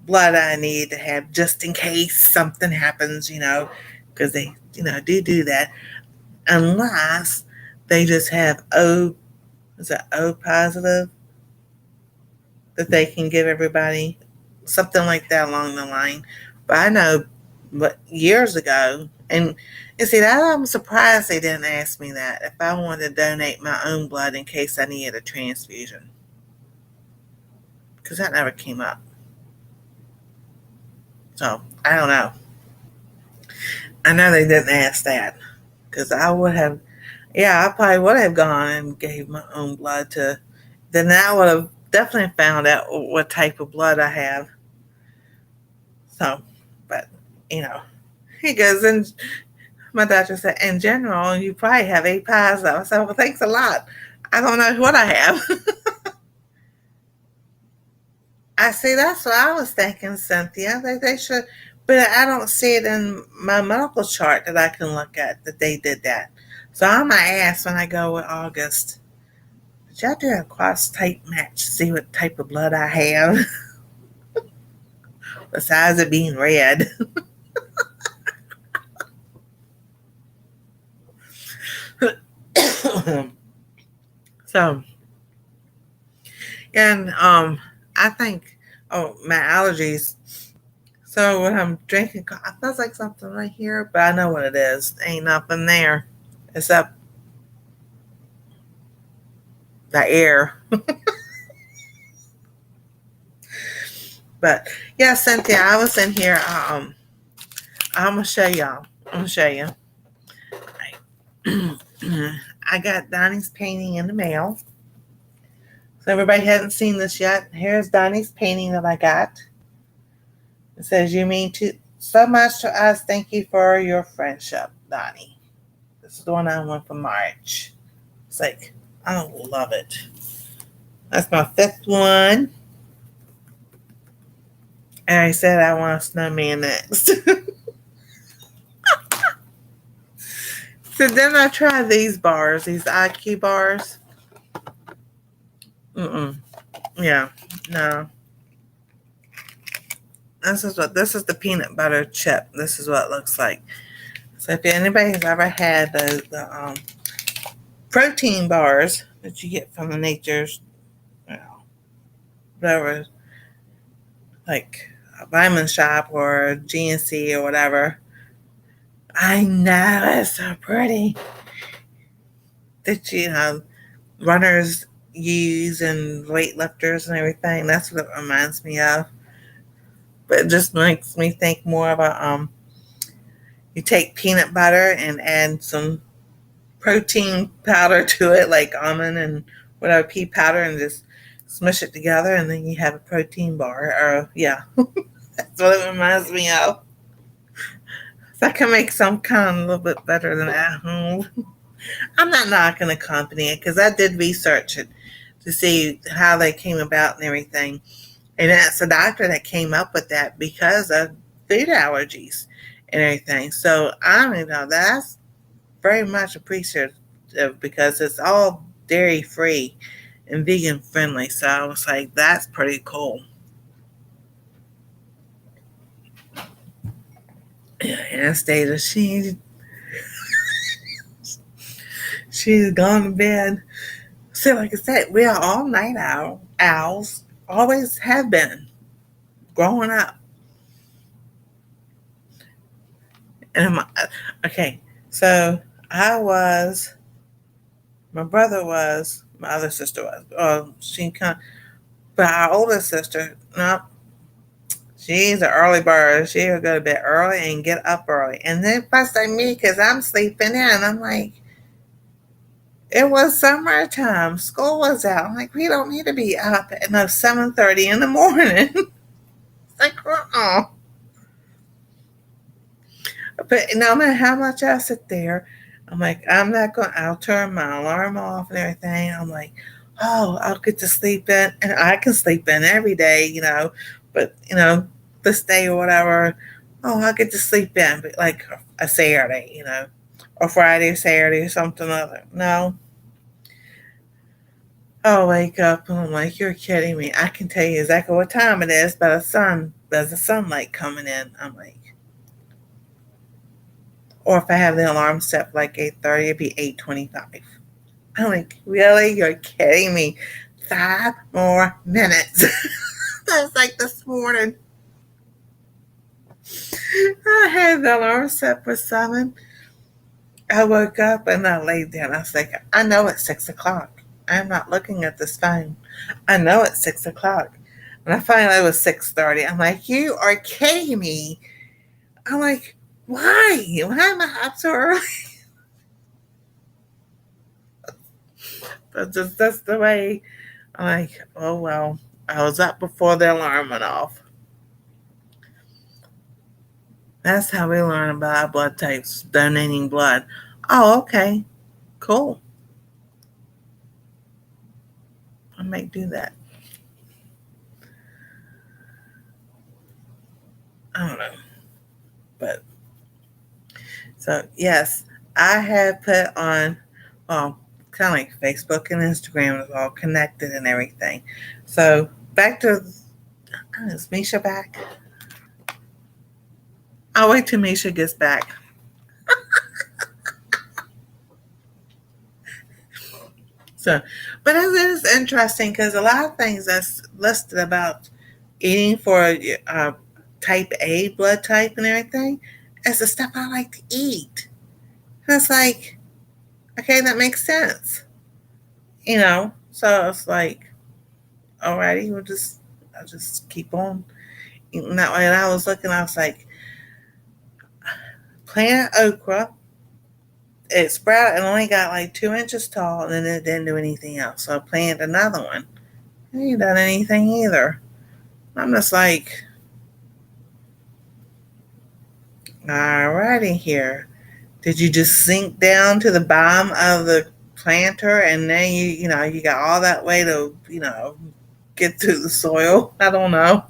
blood I need to have just in case something happens, because they do that, unless they just have is it O positive, that they can give everybody something like that along the line. But I know, but years ago, and see that I'm surprised they didn't ask me that if I wanted to donate my own blood in case I needed a transfusion, because that never came up. So I don't know. I know they didn't ask that, because I would have. Yeah, I probably would have gone and gave my own blood to. Then I would have definitely found out what type of blood I have. So, but you know, he goes, and my doctor said, in general, you probably have A positive. I said, well, thanks a lot. I don't know what I have. I see. That's what I was thinking, Cynthia. They should, but I don't see it in my medical chart that I can look at that they did that. So I'm gonna ask when I go with August. Did y'all do a cross type match to see what type of blood I have? Besides it being red. So, and I think, oh, my allergies. So when I'm drinking, it feels like something right here, but I know what it is. Ain't nothing there except the air. But yeah, Cynthia, I was in here. I'm gonna show y'all. I'm gonna show you. I got Donnie's painting in the mail. So everybody hasn't seen this yet. Here's Donnie's painting that I got. It says, "You mean so much to us. Thank you for your friendship, Donnie." This is the one I went for March. It's like, I love it. That's my fifth one. And I said I want a snowman next. So then I tried these bars, these IQ bars. Yeah, no. This is the peanut butter chip. This is what it looks like. So if anybody has ever had the protein bars that you get from the Nature's, whatever, like a Vitamin Shop or GNC or whatever, I know it's so pretty that runners use and weightlifters and everything. That's what it reminds me of. But it just makes me think more of you take peanut butter and add some protein powder to it, like almond and whatever pea powder, and just smush it together, and then you have a protein bar. Or yeah, that's what it reminds me of. So I can make some kind of a little bit better than at home. I'm not knocking the company because I did research it. to see how they came about and everything. And that's the doctor that came up with that because of food allergies and everything. So I don't know, that's very much appreciative because it's all dairy free and vegan friendly. So I was like, that's pretty cool. Yeah, Anastasia, she's gone to bed. So like I said, we are all night owls. Always have been growing up. And okay, so I was, my brother was, my other sister was. She come, but our older sister, no, she's an early bird. She'll go to bed early and get up early, and then fuss at me because I'm sleeping in. I'm like, it was summertime. School was out. I'm like, we don't need to be up at no 7:30 in the morning. It's like, But no matter how much I sit there, I'm like, I'm not going. I'll turn my alarm off and everything. I'm like, oh, I'll get to sleep in, and I can sleep in every day, But this day or whatever, oh, I'll get to sleep in, but like a Saturday, or Friday, Saturday, or something other. No, I'll wake up and I'm like, you're kidding me. I can tell you exactly what time it is by there's the sunlight coming in. I'm like, or if I have the alarm set for like 8:30, it'd be 8:25. I'm like, really? You're kidding me. 5 more minutes. That's like this morning. I had the alarm set for 7. I woke up and I laid down. I was like, I know it's 6 o'clock. I'm not looking at this phone. I know it's 6 o'clock. And I finally was 6:30. I'm like, you are kidding me. I'm like, why? Why am I up so early? That's the way. I'm like, oh well. I was up before the alarm went off. That's how we learn about our blood types, donating blood. Oh, okay. Cool. I might do that. I don't know. But so yes, I have put on, well, kind of like Facebook and Instagram is all connected and everything. So back to, is Misha back? I'll wait till Misha gets back. So, but it is interesting because a lot of things that's listed about eating for type A blood type and everything is the stuff I like to eat. And it's like, okay, that makes sense. So it's like, alrighty, I'll just keep on eating that way. And I was looking, I was like, plant okra. It sprouted and only got like 2 inches tall, and then it didn't do anything else. So I planted another one. It ain't done anything either. I'm just like, alrighty here. Did you just sink down to the bottom of the planter and then you got all that way to, get to the soil? I don't know.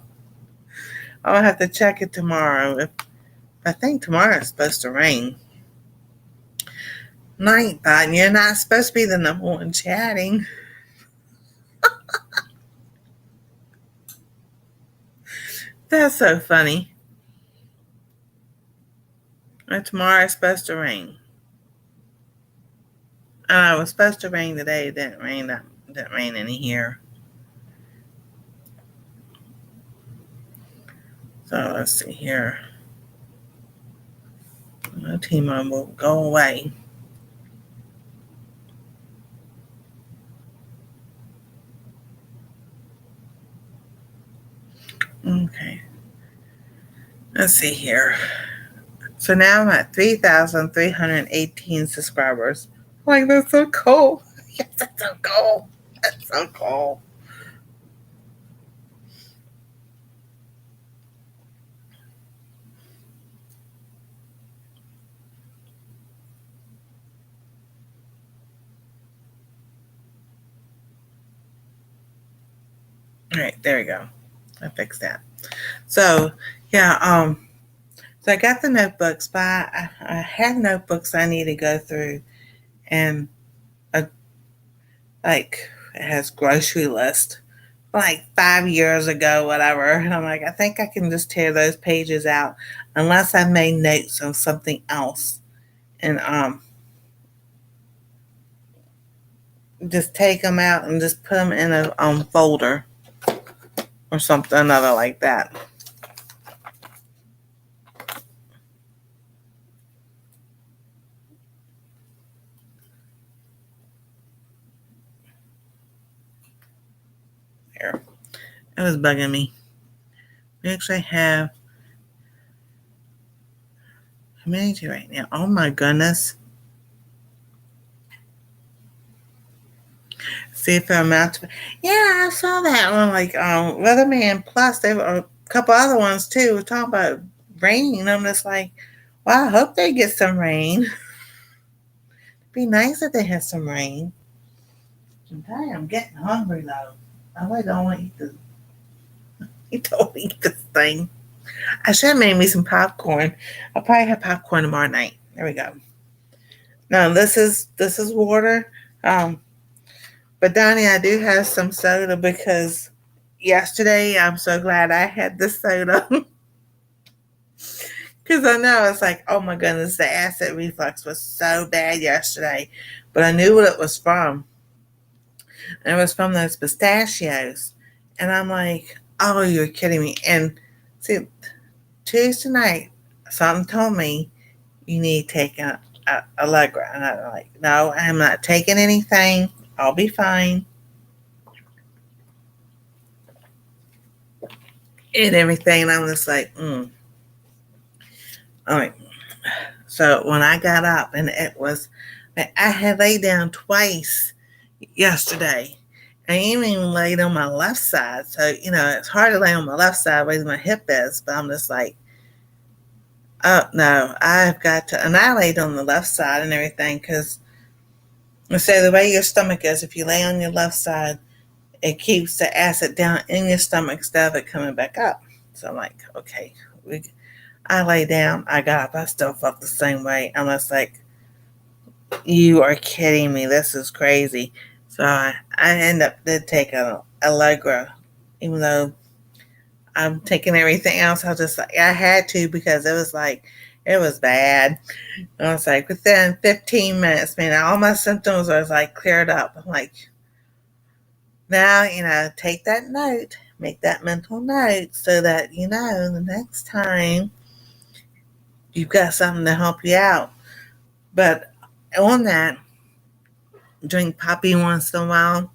I'll have to check it tomorrow. I think tomorrow it's supposed to rain. Night, but you're not supposed to be the number one chatting. That's so funny. And tomorrow it's supposed to rain. It was supposed to rain today. It didn't rain. That didn't rain any here. So let's see here. My team will go away. Okay. Let's see here. So now I'm at 3,318 subscribers. Like, that's so cool. Yes, that's so cool. That's so cool. All right, there we go. I fixed that. So yeah, so I got the notebooks, but I have notebooks I need to go through, and a, like it has grocery list like 5 years ago, whatever. And I'm like, I think I can just tear those pages out, unless I made notes on something else, and just take them out and just put them in a folder or something another like that. There, it was bugging me. We actually have community right now. Oh my goodness. See if I'm out to. Yeah, I saw that one. Like Weatherman Plus, there were a couple other ones too. We're talking about rain. I'm just like, well, I hope they get some rain. It'd be nice if they had some rain. I'm telling you, I'm getting hungry though. I really don't want to eat this. You don't eat this thing. I should have made me some popcorn. I'll probably have popcorn tomorrow night. There we go. Now this is water. Um, but Donnie, I do have some soda because yesterday I'm so glad I had the soda. Because I know it's like, oh my goodness, the acid reflux was so bad yesterday. But I knew what it was from. And it was from those pistachios. And I'm like, oh, you're kidding me. And see, Tuesday night, something told me you need to take a Allegra. And I'm like, no, I'm not taking anything. I'll be fine. And everything. And I'm just like, All right. So when I got up, and it was, I had laid down twice yesterday. I even laid on my left side. So, it's hard to lay on my left side where my hip is, but I'm just like, oh no, I've got to. And I laid on the left side and everything because they say the way your stomach is, if you lay on your left side, it keeps the acid down in your stomach instead of it coming back up. So I'm like, okay. I lay down, I got up, I still felt the same way. I'm just like, you are kidding me. This is crazy. So I end up did take a Allegra, even though I'm taking everything else. I was just like, I had to because it was like, it was bad. I was like, within 15 minutes, man, all my symptoms was like cleared up. I'm like, now, take that note, make that mental note so that, the next time you've got something to help you out. But on that, drink poppy once in a while.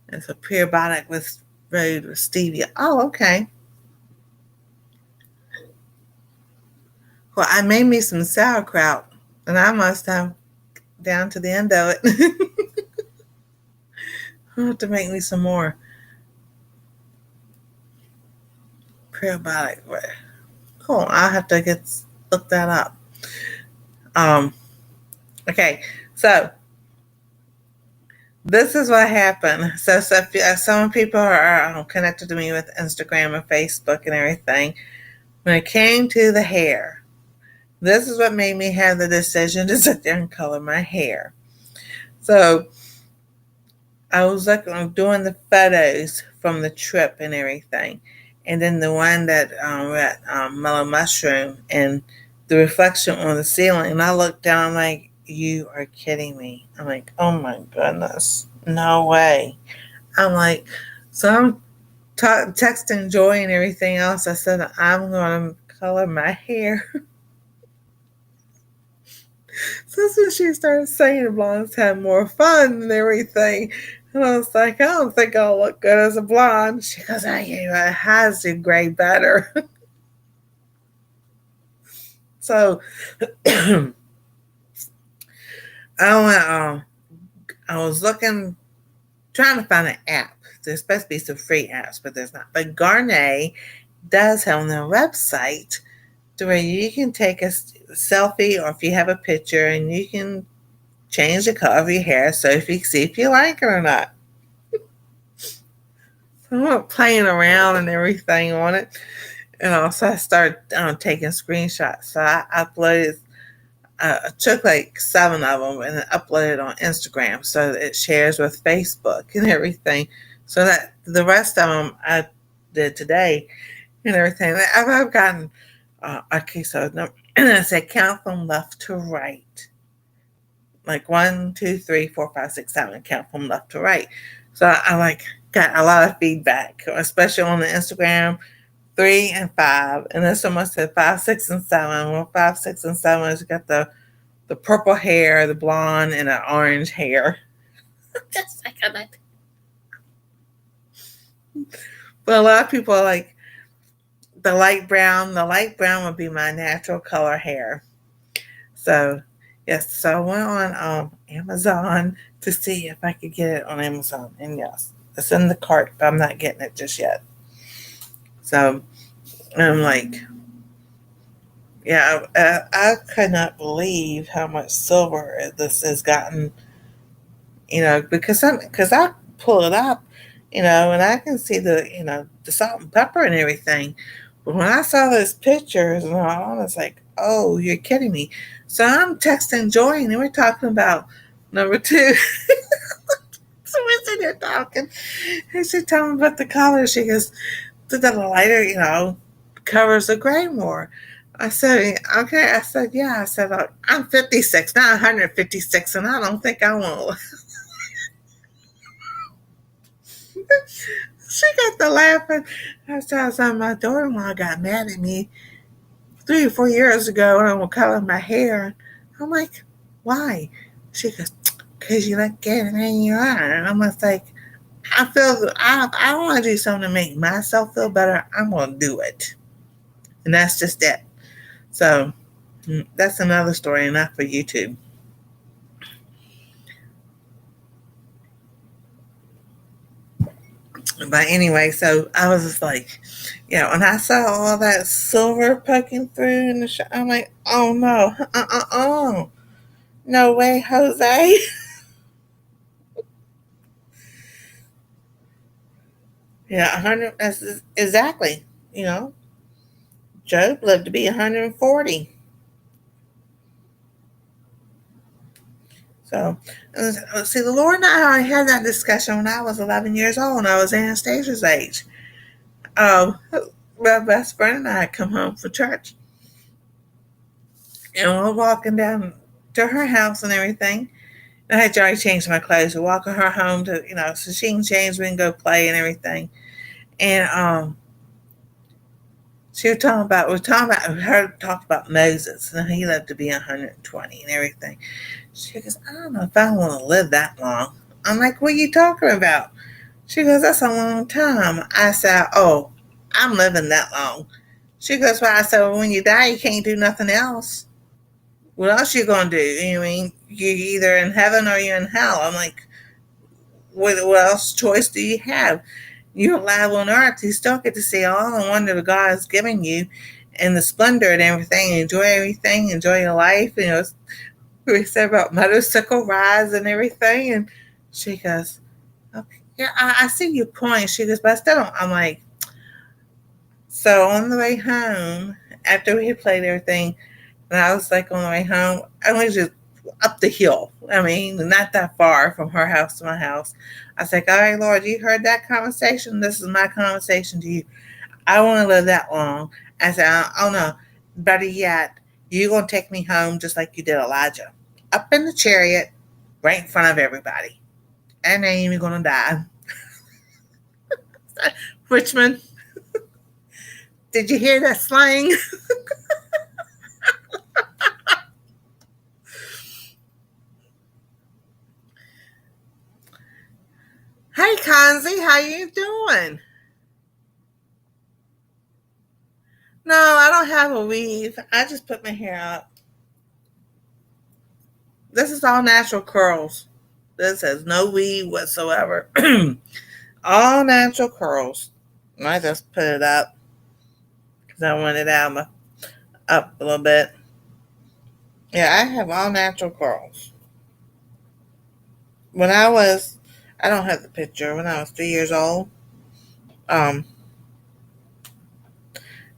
It's a prebiotic with road with stevia. Oh, okay. Well, I made me some sauerkraut, and I must have down to the end of it. I'll have to make me some more prebiotic. Cool. I'll have to look that up. Um. Okay. So this is what happened. So some people are connected to me with Instagram and Facebook and everything. When it came to the hair, this is what made me have the decision to sit there and color my hair. So I was doing the photos from the trip and everything, and then the one that we're at Mellow Mushroom, and the reflection on the ceiling. And I looked down, I'm like, you are kidding me. I'm like, oh my goodness, no way. I'm like, so I'm texting Joy and everything else. I said, I'm going to color my hair. So that's when she started saying blondes have more fun and everything. And I was like, I don't think I'll look good as a blonde. She goes, oh, yeah, it has to gray better. So I went, I was trying to find an app. There's supposed to be some free apps, but there's not. But Garnier does have on their website to where you can take a selfie, or if you have a picture, and you can change the color of your hair so if you see if you like it or not. I went playing around and everything on it. So I started taking screenshots. So I uploaded, I took like 7 of them and uploaded on Instagram so that it shares with Facebook and everything. So that the rest of them I did today and everything. I've gotten, okay, so no, and I said count from left to right. Like 1, 2, 3, 4, 5, 6, 7, count from left to right. So I like got a lot of feedback, especially on the Instagram 3 and 5, and then someone said 5, 6, and 7. Well, 5, 6, and 7 has got the purple hair, the blonde, and the orange hair. Just like I like. But a lot of people are like the light brown. The light brown would be my natural color hair. So yes, so I went on Amazon to see if I could get it on Amazon, and yes, it's in the cart, but I'm not getting it just yet. So I'm like, yeah, I could not believe how much silver this has gotten. Because I pull it up, and I can see the salt and pepper and everything. But when I saw those pictures, and I was like, "Oh, you're kidding me!" So I'm texting Joy, and we're talking about number two. So we're sitting there talking, and she telling me about the color. She goes, "The lighter, covers the gray more." I said, "Okay." I said, "Yeah." I said, "I'm 56, not 156, and I don't think I want." She got to laughing. I said, my daughter-in-law got mad at me 3 or 4 years ago when I was coloring my hair. I'm like, why? She goes, because you look good and you are. And I'm just like, I want to do something to make myself feel better. I'm going to do it. And that's just it. So that's another story, enough for YouTube. But anyway, so I was just like, when I saw all that silver poking through in the I'm like, oh no, no way, Jose. Yeah, 100. That's exactly. You know, Job lived to be 140. So, see, the Lord and I had that discussion when I was 11 years old, and I was Anastasia's age. My best friend and I had come home from church, and we're walking down to her house and everything. I had already changed my clothes. We're walking her home to, so she can change, we can go play and everything. And we were talking about her talked about Moses, and he lived to be 120 and everything. She goes, I don't know if I want to live that long. I'm like, what are you talking about? She goes, that's a long time. I said, oh, I'm living that long. She goes, well, I said, well, when you die, you can't do nothing else. What else you gonna do? You're either in heaven or you're in hell. I'm like, what else choice do you have? You're alive on earth. You still get to see all the wonder that God has given you and the splendor and everything. Enjoy everything. Enjoy your life. We said about motorcycle rides and everything. And she goes, okay, yeah, I see your point. She goes, but I still don't. I'm like, so on the way home, after we had played everything, and I was like on the way home, I was just up the hill. I mean, not that far from her house to my house. I was like, all right, Lord, you heard that conversation? This is my conversation to you. I don't want to live that long. I said, oh no, better yet, you're going to take me home just like you did Elijah. Up in the chariot, right in front of everybody. And I ain't even going to die. Richmond, did you hear that slang? Hey, Kanzi, how you doing? No, I don't have a weave. I just put my hair up. This is all natural curls. This has no weave whatsoever. All natural curls. I just put it up because I want it up a little bit. Yeah, I have all natural curls. When I was, I don't have the picture, when I was 3 years old, um,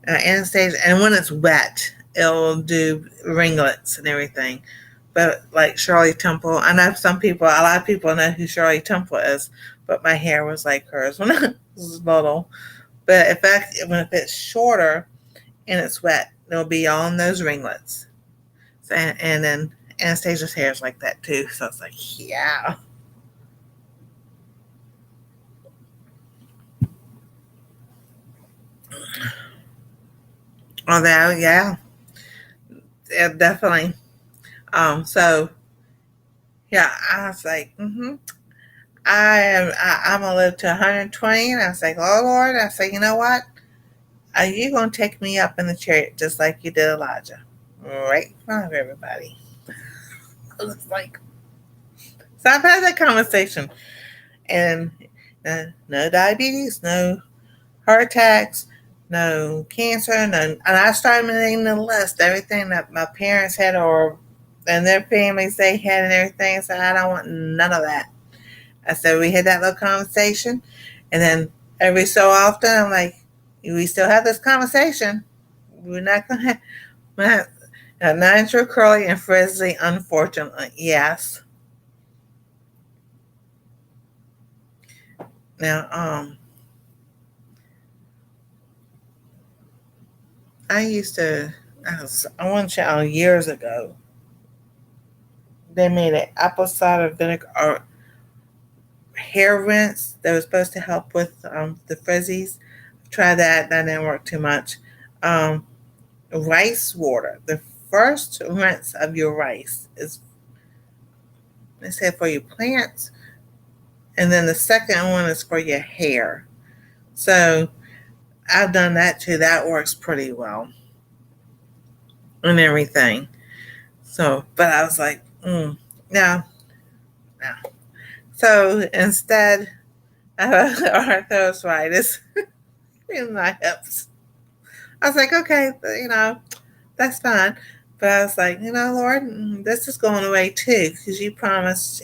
Anastasia, and when it's wet, it'll do ringlets and everything. But like Shirley Temple, I know a lot of people know who Shirley Temple is, but my hair was like hers when I was little. But if it's shorter and it's wet, it'll be all in those ringlets. So, and then Anastasia's hair is like that too. So it's like, yeah. Although, yeah, definitely. So yeah, I was like, I'm gonna live to 120, and I was like, oh Lord, I said, you know what? Are you gonna take me up in the chariot just like you did Elijah, right in front of everybody? I was like, so I've had that conversation, and no diabetes, no heart attacks, no cancer, no. And I started making the list, everything that my parents had or and their families they had and everything. So I don't want none of that. I said we had that little conversation, and then every so often I'm like, we still have this conversation. We're not gonna have natural curly and frizzy. Unfortunately, yes. Now, I used to. I want to say years ago. They made an apple cider vinegar or hair rinse that was supposed to help with the frizzies. Try that. That didn't work too much. Um, Rice water. The first rinse of your rice is, they say, for your plants, and then the second one is for your hair. So I've done that too. That works pretty well and everything. So, but I was like, no, no. So instead of arthritis in my hips, I was like, okay, that's fine. But I was like, Lord, this is going away too, because you promised,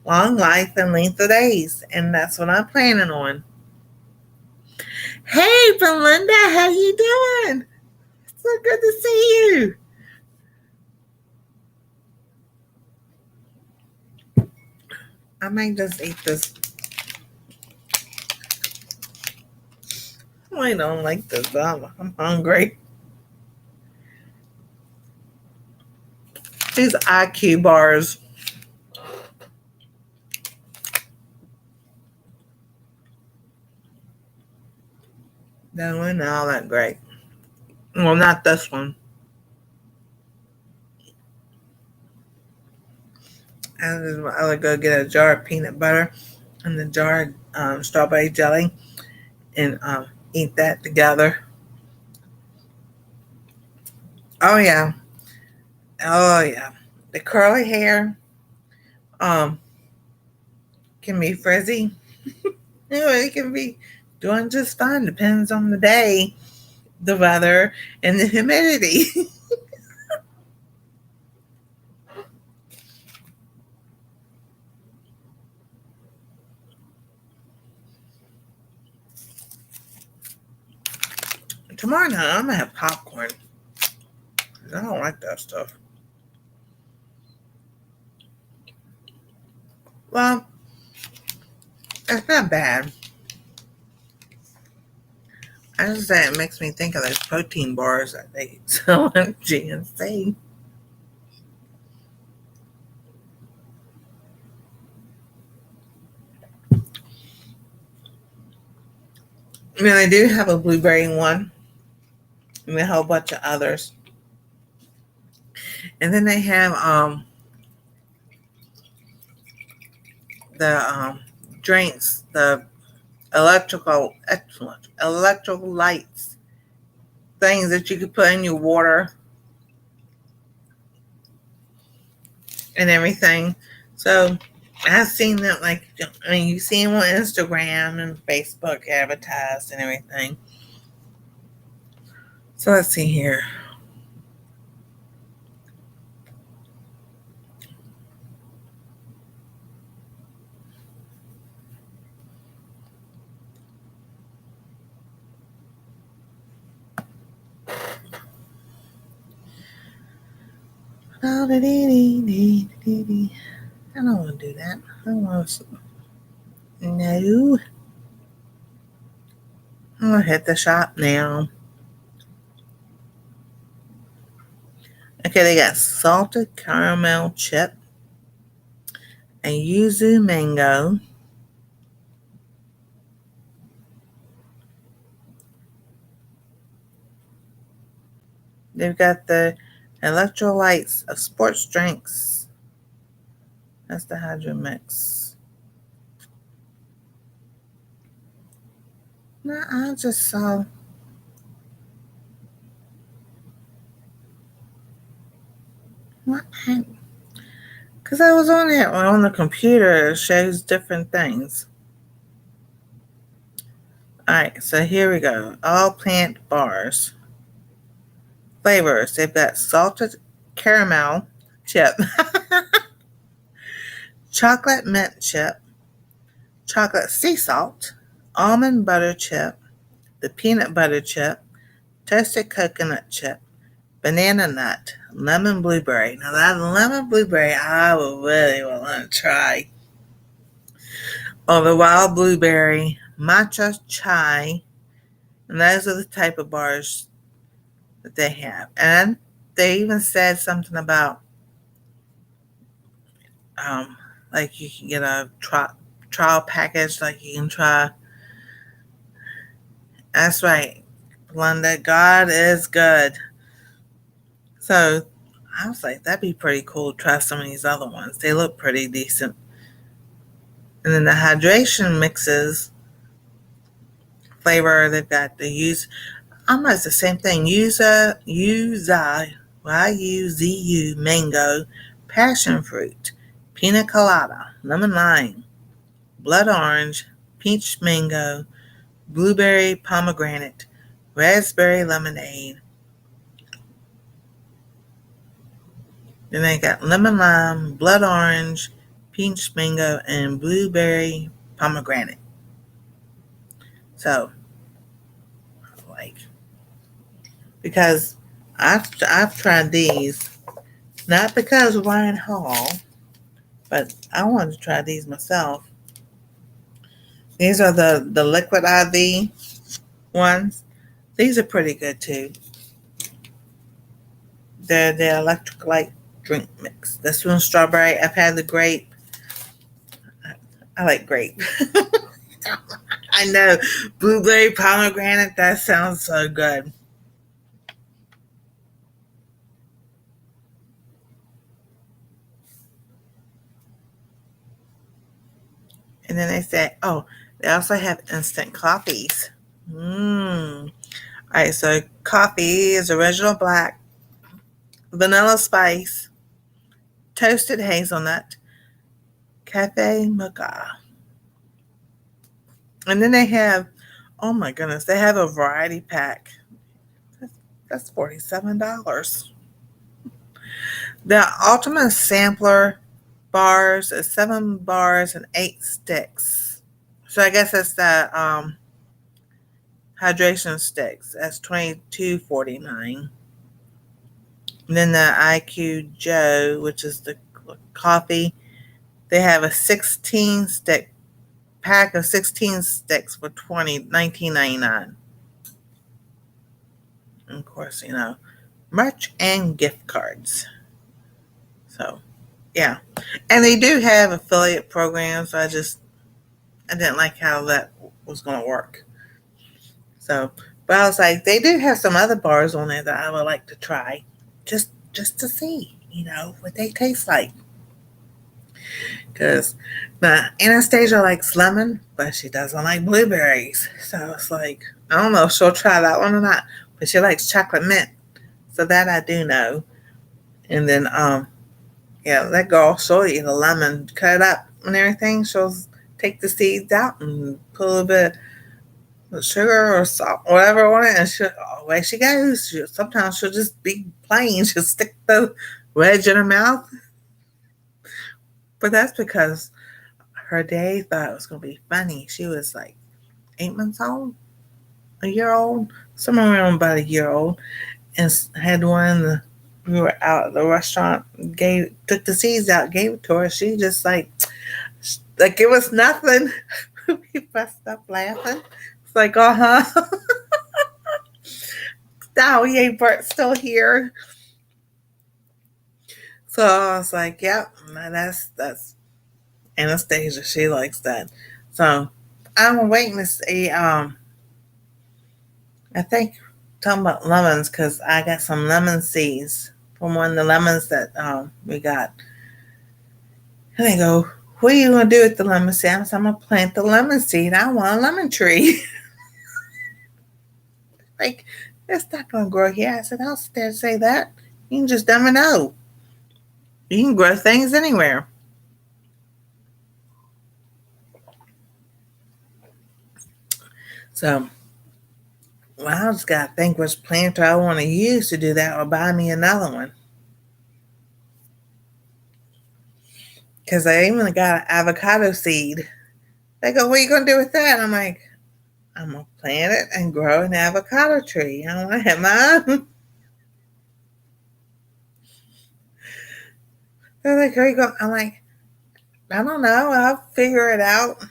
long life and length of days, and that's what I'm planning on. Hey, Belinda, how you doing? So good to see you. I might just eat this. I don't like this, but I'm hungry. These IQ bars. They're not all that great. Well, not this one. I would go get a jar of peanut butter and the jar of strawberry jelly and eat that together. Oh yeah, oh yeah. The curly hair um can be frizzy. It can be doing just fine. Depends on the day, the weather, and the humidity. Tomorrow night I'm gonna have popcorn. I don't like that stuff. Well, it's not bad. I just say it makes me think of those protein bars that they sell at GNC. I mean, they do have a blueberry one and a whole bunch of others. And then they have the drinks, the electrical lights, things that you could put in your water and everything. So I've seen that, you see them on Instagram and Facebook advertised and everything. So let's see here. I don't want to do that. I want to. No. I'm going to hit the shop now. Okay, they got salted caramel chip and yuzu mango. They've got the electrolytes of sports drinks. That's the Hydro Mix. No, I just saw. What? Because I was on it on the computer. It shows different things. Alright, so here we go. All plant bars. Flavors. They've got salted caramel chip, chocolate mint chip, chocolate sea salt, almond butter chip, the peanut butter chip, toasted coconut chip, banana nut, lemon blueberry. Now that lemon blueberry I would really want to try. Oh, the wild blueberry, matcha chai, and those are the type of bars that they have. And they even said something about like you can get a trial package, like you can try. That's right, Belinda. God is good. So I was like, that'd be pretty cool to try some of these other ones. They look pretty decent. And then the hydration mixes flavor, they've got the almost the same thing. YUZU mango, passion fruit, pina colada, lemon lime, blood orange, peach mango, blueberry pomegranate, raspberry lemonade. Then they got lemon lime, blood orange, peach mango, and blueberry pomegranate. So, like, because I've tried these, not because of Ryan Hall, but I wanted to try these myself. These are the liquid IV ones. These are pretty good too. They're the electrolyte drink mix. This one's strawberry. I've had the grape. I like grape. I know. Blueberry pomegranate. That sounds so good. And then they said, oh, they also have instant coffees. All right, so coffee is original black, vanilla spice, toasted hazelnut, cafe mocha. And then they have, oh my goodness, they have a variety pack. That's $47. The ultimate sampler bars is 7 bars and 8 sticks. So I guess that's the hydration sticks. That's $22.49. And then the IQ Joe, which is the coffee, they have a 16 stick pack of 16 sticks for $19.99. And of course, merch and gift cards. So, yeah. And they do have affiliate programs. So I didn't like how that was going to work. So, but I was like, they do have some other bars on there that I would like to try, just to see, what they taste like. Because Anastasia likes lemon, but she doesn't like blueberries. So it's like, I don't know if she'll try that one or not. But she likes chocolate mint. So that I do know. And then, that girl, she'll eat a lemon, cut it up and everything. She'll take the seeds out and put a little bit of sugar or salt, whatever on it. And away she goes. Sometimes she'll just be plain. She'll stick the wedge in her mouth. But that's because her day thought it was going to be funny. She was like 8 months old, a year old, somewhere around about a year old, and had one of the we were out at the restaurant, took the seeds out, gave it to her. She just like it was nothing. We bust up laughing. It's like, now yay, Bert's still here. So I was like, yep, that's Anastasia. She likes that. So I'm waiting to see. I think talking about lemons because I got some lemon seeds from one of the lemons that we got. And they go, what are you gonna do with the lemon seed? I said, I'm gonna plant the lemon seed. I want a lemon tree. Like, it's not gonna grow here. I said, I'll sit there and say that. You can just never know. You can grow things anywhere. So, well, I just gotta think which planter I want to use to do that, or buy me another one. Because I even got an avocado seed. They go, what are you gonna do with that? I'm like, I'm gonna plant it and grow an avocado tree. I want to have mine. They're like, where you go? I'm like, I don't know. I'll figure it out.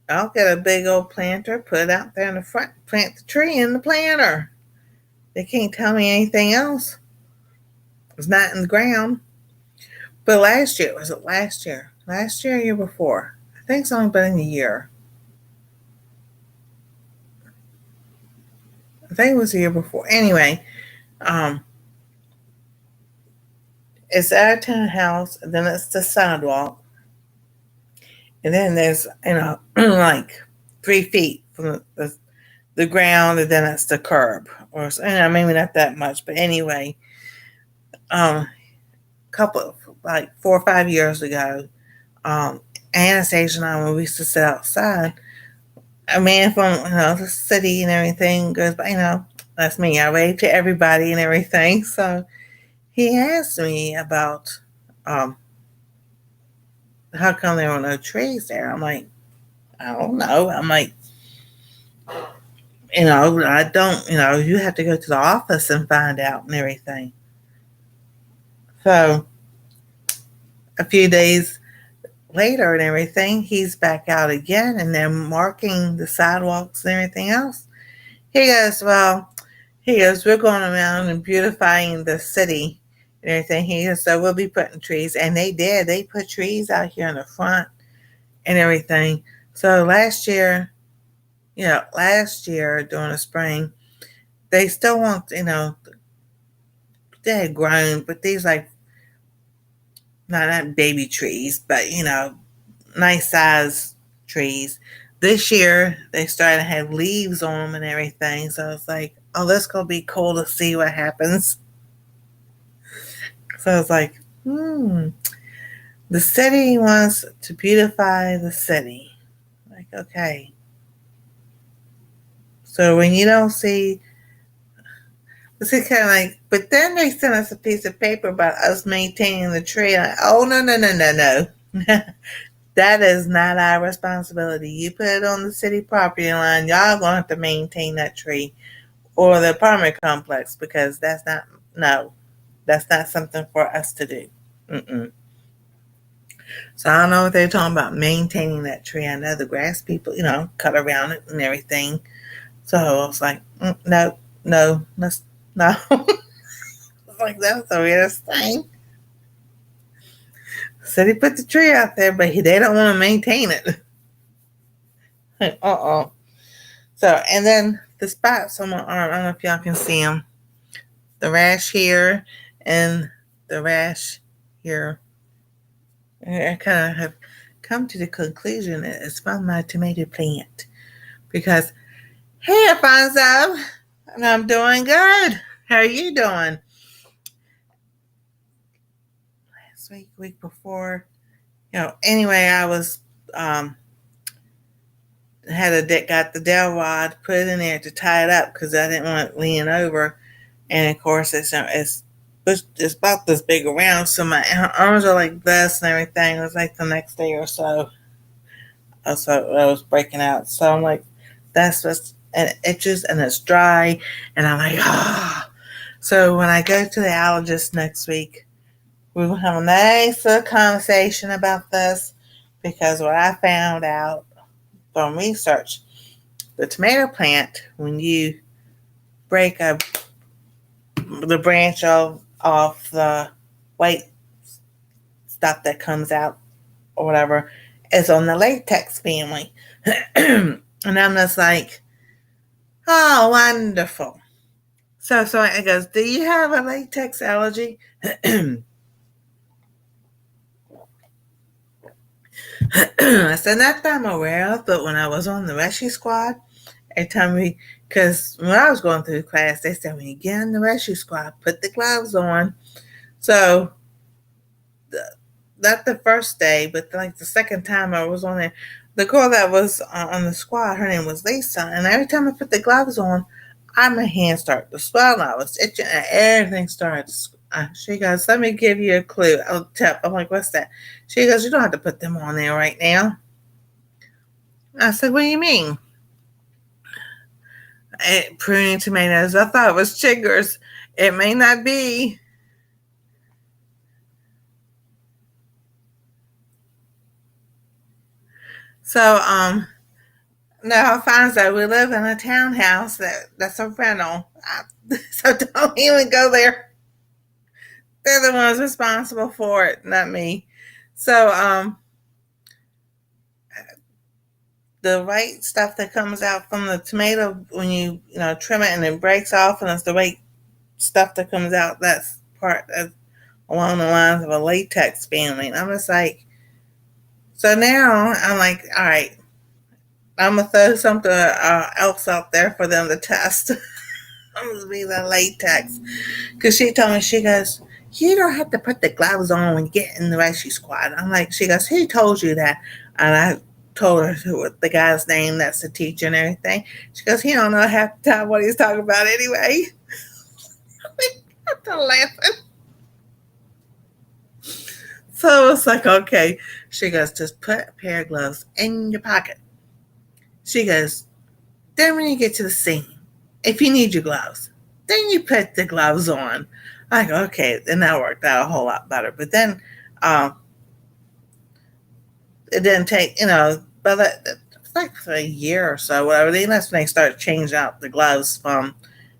I'll get a big old planter, put it out there in the front, plant the tree in the planter. They can't tell me anything else. It's not in the ground. But last year, was it last year? Last year, year before? I think it's only been a year. I think it was the year before. Anyway, it's our townhouse, and then it's the sidewalk, and then there's like 3 feet from the ground, and then it's the curb, or maybe not that much, but anyway, couple of like 4 or 5 years ago, Anastasia and I, when we used to sit outside, a man from the city and everything goes by. That's me. I wave to everybody and everything. So he asked me about how come there were no trees there. I'm like, I don't know. I'm like, I don't. You have to go to the office and find out and everything. So a few days later and everything, he's back out again, and they're marking the sidewalks and everything else. He goes, we're going around and beautifying the city and everything. He goes, so we'll be putting trees. And they did. They put trees out here in the front and everything. So last year during the spring, they still want, they had grown, but these like, not baby trees, but, nice size trees. This year, they started to have leaves on them and everything. So it's like, oh, that's going to be cool to see what happens. So it's like, the city wants to beautify the city. Like, okay. So when you don't see, it's kind of like, but then they sent us a piece of paper about us maintaining the tree. Like, oh, no. That is not our responsibility. You put it on the city property line, y'all gonna have to maintain that tree or the apartment complex, because that's not something for us to do. Mm-mm. So I don't know what they're talking about maintaining that tree. I know the grass people, cut around it and everything. So I was like, no, no. It's like, that's the weirdest thing. So they put the tree out there, but they don't want to maintain it. So, and then the spots on my arm, I don't know if y'all can see them. The rash here and the rash here. I kind of have come to the conclusion that it's from my tomato plant. Because, hey, Alfonso, I'm doing good. How are you doing? Last week before, anyway, I was, got the dowel rod, put it in there to tie it up because I didn't want it leaning over. And of course, it's about this big around, so my arms are like this and everything. It was like the next day or so. I was breaking out. So I'm like, that's what's, and it itches and it's dry. And I'm like, ah. So when I go to the allergist next week, we will have a nice little conversation about this, because what I found out from research, the tomato plant, when you break the branch off the white stuff that comes out or whatever, is on the latex family. And I'm just like, oh, wonderful. So it goes, do you have a latex allergy? I said, not that I'm aware of, but when I was on the rescue squad, they told me, because when I was going through class, they said, when you get in the rescue squad, put the gloves on. So, not the first day, but like the second time I was on there, the girl that was on the squad, her name was Lisa, and every time I put the gloves on, my hands started to swell, and I was itching, and everything started to. She goes, let me give you a clue, a tip. I'm like, what's that? She goes, you don't have to put them on there right now. I said, what do you mean? Pruning tomatoes. I thought it was chiggers. It may not be. So, now I find out we live in a townhouse that's a rental. So don't even go there. They're the ones responsible for it, not me. So, the white stuff that comes out from the tomato when you trim it and it breaks off, and it's the white stuff that comes out. That's part of along the lines of a latex family. And I'm just like, so now I'm like, all right, I'm gonna throw something else out there for them to test. I'm gonna be the latex, because she told me, she goes, you don't have to put the gloves on when you get in the rescue squad. I'm like, she goes, who told you that? And I told her the guy's name, that's the teacher and everything. She goes, he don't know half the time what he's talking about anyway. I'm laughing. So it's like, okay. She goes, just put a pair of gloves in your pocket. She goes, then when you get to the scene, if you need your gloves, then you put the gloves on. I go, okay, then that worked out a whole lot better. But then it didn't take, but it's like for a year or so, whatever. Then that's when they started changing out the gloves from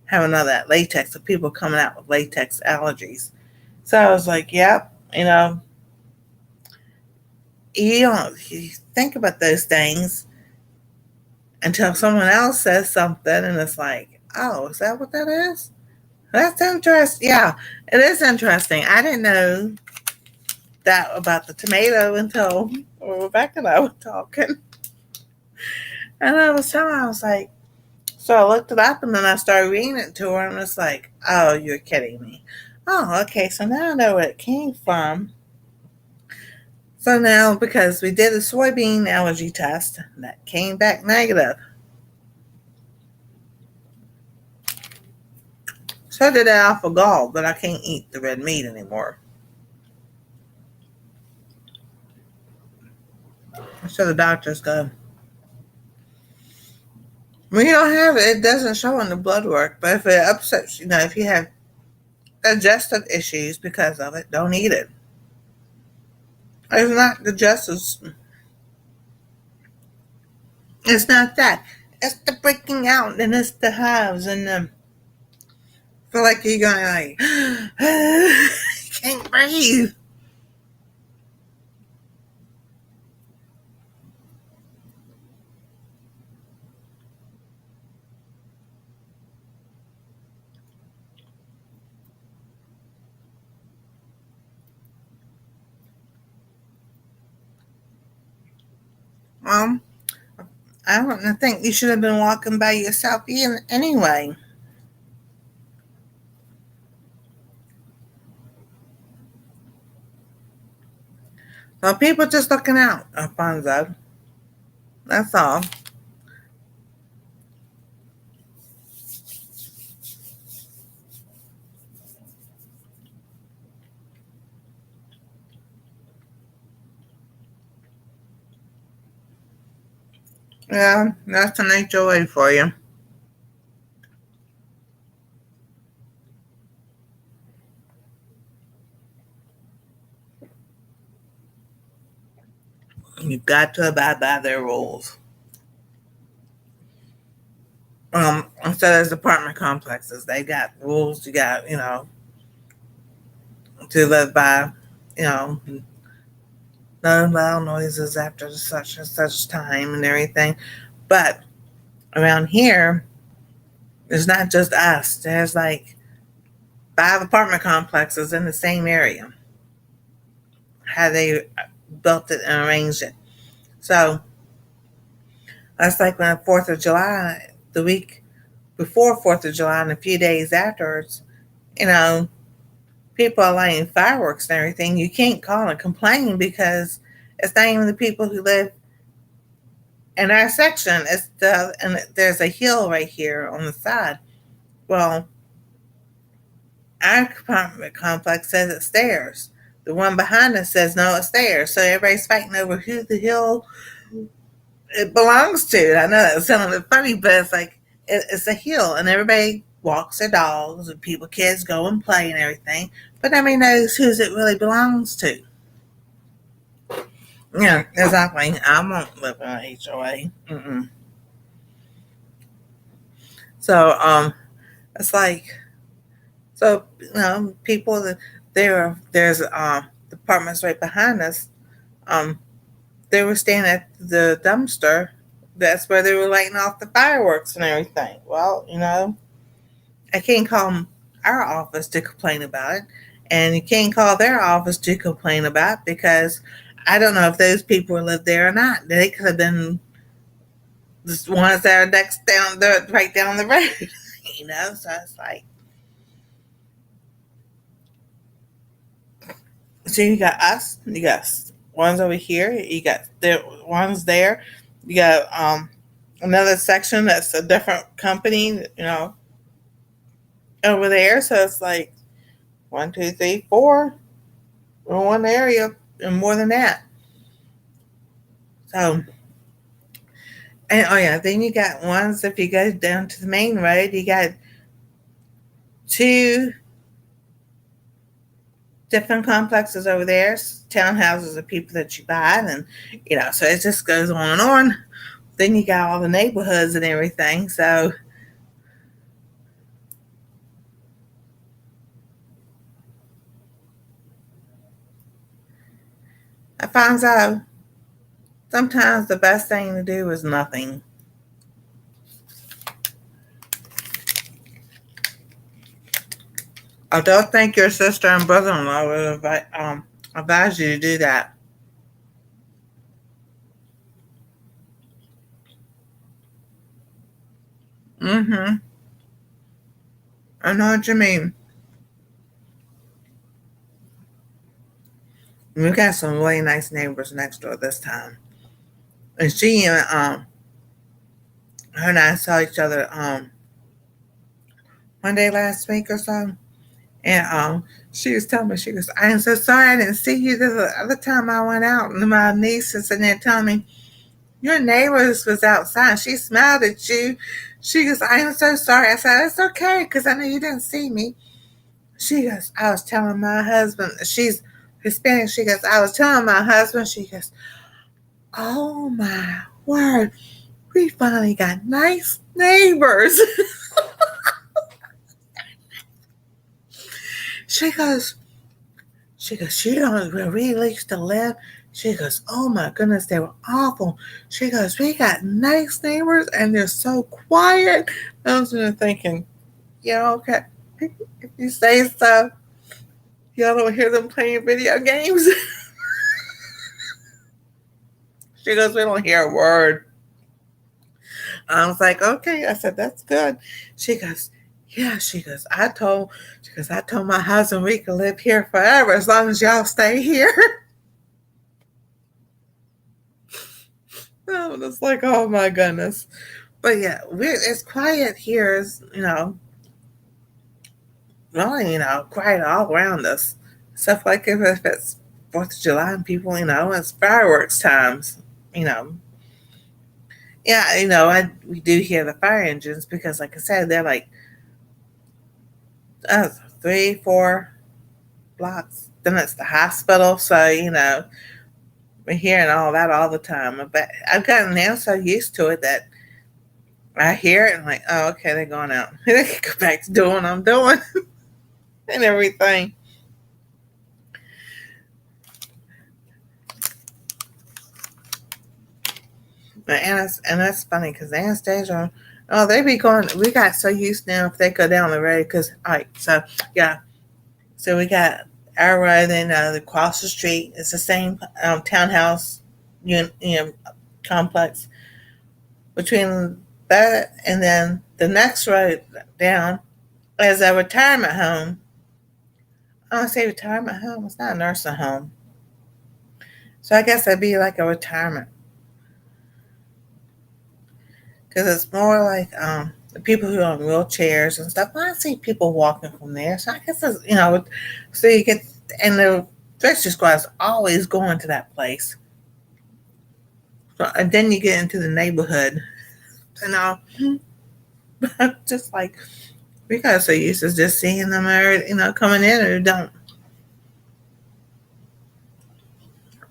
having all that latex, of people coming out with latex allergies. So I was like, yep, you think about those things until someone else says something, and it's like, oh, is that what that is? That's interesting. Yeah, it is interesting. I didn't know that about the tomato until Rebecca and I were talking. And I was telling her, I was like, so I looked it up and then I started reading it to her, and it's like, oh, you're kidding me. Oh, okay, so now I know where it came from. So now, because we did a soybean allergy test, that came back negative. So did that alpha gall, but I can't eat the red meat anymore. So the doctors go, we don't have it. It doesn't show in the blood work, but if it upsets, if you have digestive issues because of it, don't eat it. It's not digestive. It's not that. It's the breaking out, and it's the hives, and feel like you're going like, can't breathe. Um, I don't think you should have been walking by yourself anyway. So people just looking out, Alfonso. That's all. Yeah, that's an HOA for you. You've got to abide by their rules. And so there's apartment complexes. They got rules. You got, to live by, you know, no loud noises after such and such time and everything. But around here, it's not just us. There's like 5 apartment complexes in the same area. How they built it and arranged it. So that's like when 4th of July, the week before 4th of July and a few days afterwards, you know, people are lighting fireworks and everything. You can't call and complain because it's not even the people who live in our section. And there's a hill right here on the side. Well, our apartment complex says it's theirs. The one behind us says no, it's theirs. So everybody's fighting over who the hill it belongs to. I know that sounded funny, but it's like it's a hill, and everybody walks their dogs, and kids go and play and everything. But nobody knows whose it really belongs to. Yeah, exactly. I won't live in an HOA. Mm-mm. So, it's like people that there's apartments right behind us. They were staying at the dumpster. That's where they were lighting off the fireworks and everything. Well, I can't call our office to complain about it, and you can't call their office to complain about it because I don't know if those people lived there or not. They could have been the ones that are next right down the road, So it's like, so you got us, you got ones over here, you got the ones there, you got another section that's a different company, over there. So it's like 1, 2, 3, 4 in one area, and more than that. So, and oh yeah, then you got ones. If you go down to the main road, you got 2 different complexes over there, townhouses of people that you buy, and so it just goes on and on. Then you got all the neighborhoods and everything. So I find out sometimes the best thing to do is nothing. I don't think your sister and brother-in-law would advise you to do that. Mm-hmm. I know what you mean. We got some really nice neighbors next door this time. And her and I saw each other one day last week or so. And she was telling me, she goes, I am so sorry I didn't see you the other time I went out. And my niece is sitting there telling me, your neighbors was outside. She smiled at you. She goes, I am so sorry. I said, it's okay because I know you didn't see me. She goes, I was telling my husband, she's Hispanic. She goes, I was telling my husband, she goes, oh my word, we finally got nice neighbors. she goes, she don't really used to live. She goes, oh my goodness, they were awful. She goes, we got nice neighbors and they're so quiet. I was thinking, yeah, okay. If you say so, y'all don't hear them playing video games. She goes, we don't hear a word. I was like, okay. I said, that's good. She goes, yeah. She goes, I told my husband we could live here forever as long as y'all stay here. I was just like, oh my goodness. But yeah, it's quiet here. Is really, quiet all around us. Stuff like if it's 4th of July and people, it's fireworks times, you know. Yeah, we do hear the fire engines because, like I said, they're like 3, 4 blocks. Then it's the hospital, so We're hearing all that all the time. But I've gotten now so used to it that I hear it and I'm like, oh, okay, they're going out. They can go back to doing what I'm doing and everything. But and that's funny because Anastasia, oh, they be going. We got so used now if they go down the road because, all right, so yeah, so we got our road and across the street. It's the same townhouse, complex between that and then the next road down is a retirement home. I don't say retirement home. It's not a nursing home. So I guess it'd be like a retirement because it's more like the people who are on wheelchairs and stuff. Well, I see people walking from there, so I guess it's so you get and the rescue squad is always going to that place. So and then you get into the neighborhood, and I'm just like we got so used to just seeing them, coming in or don't.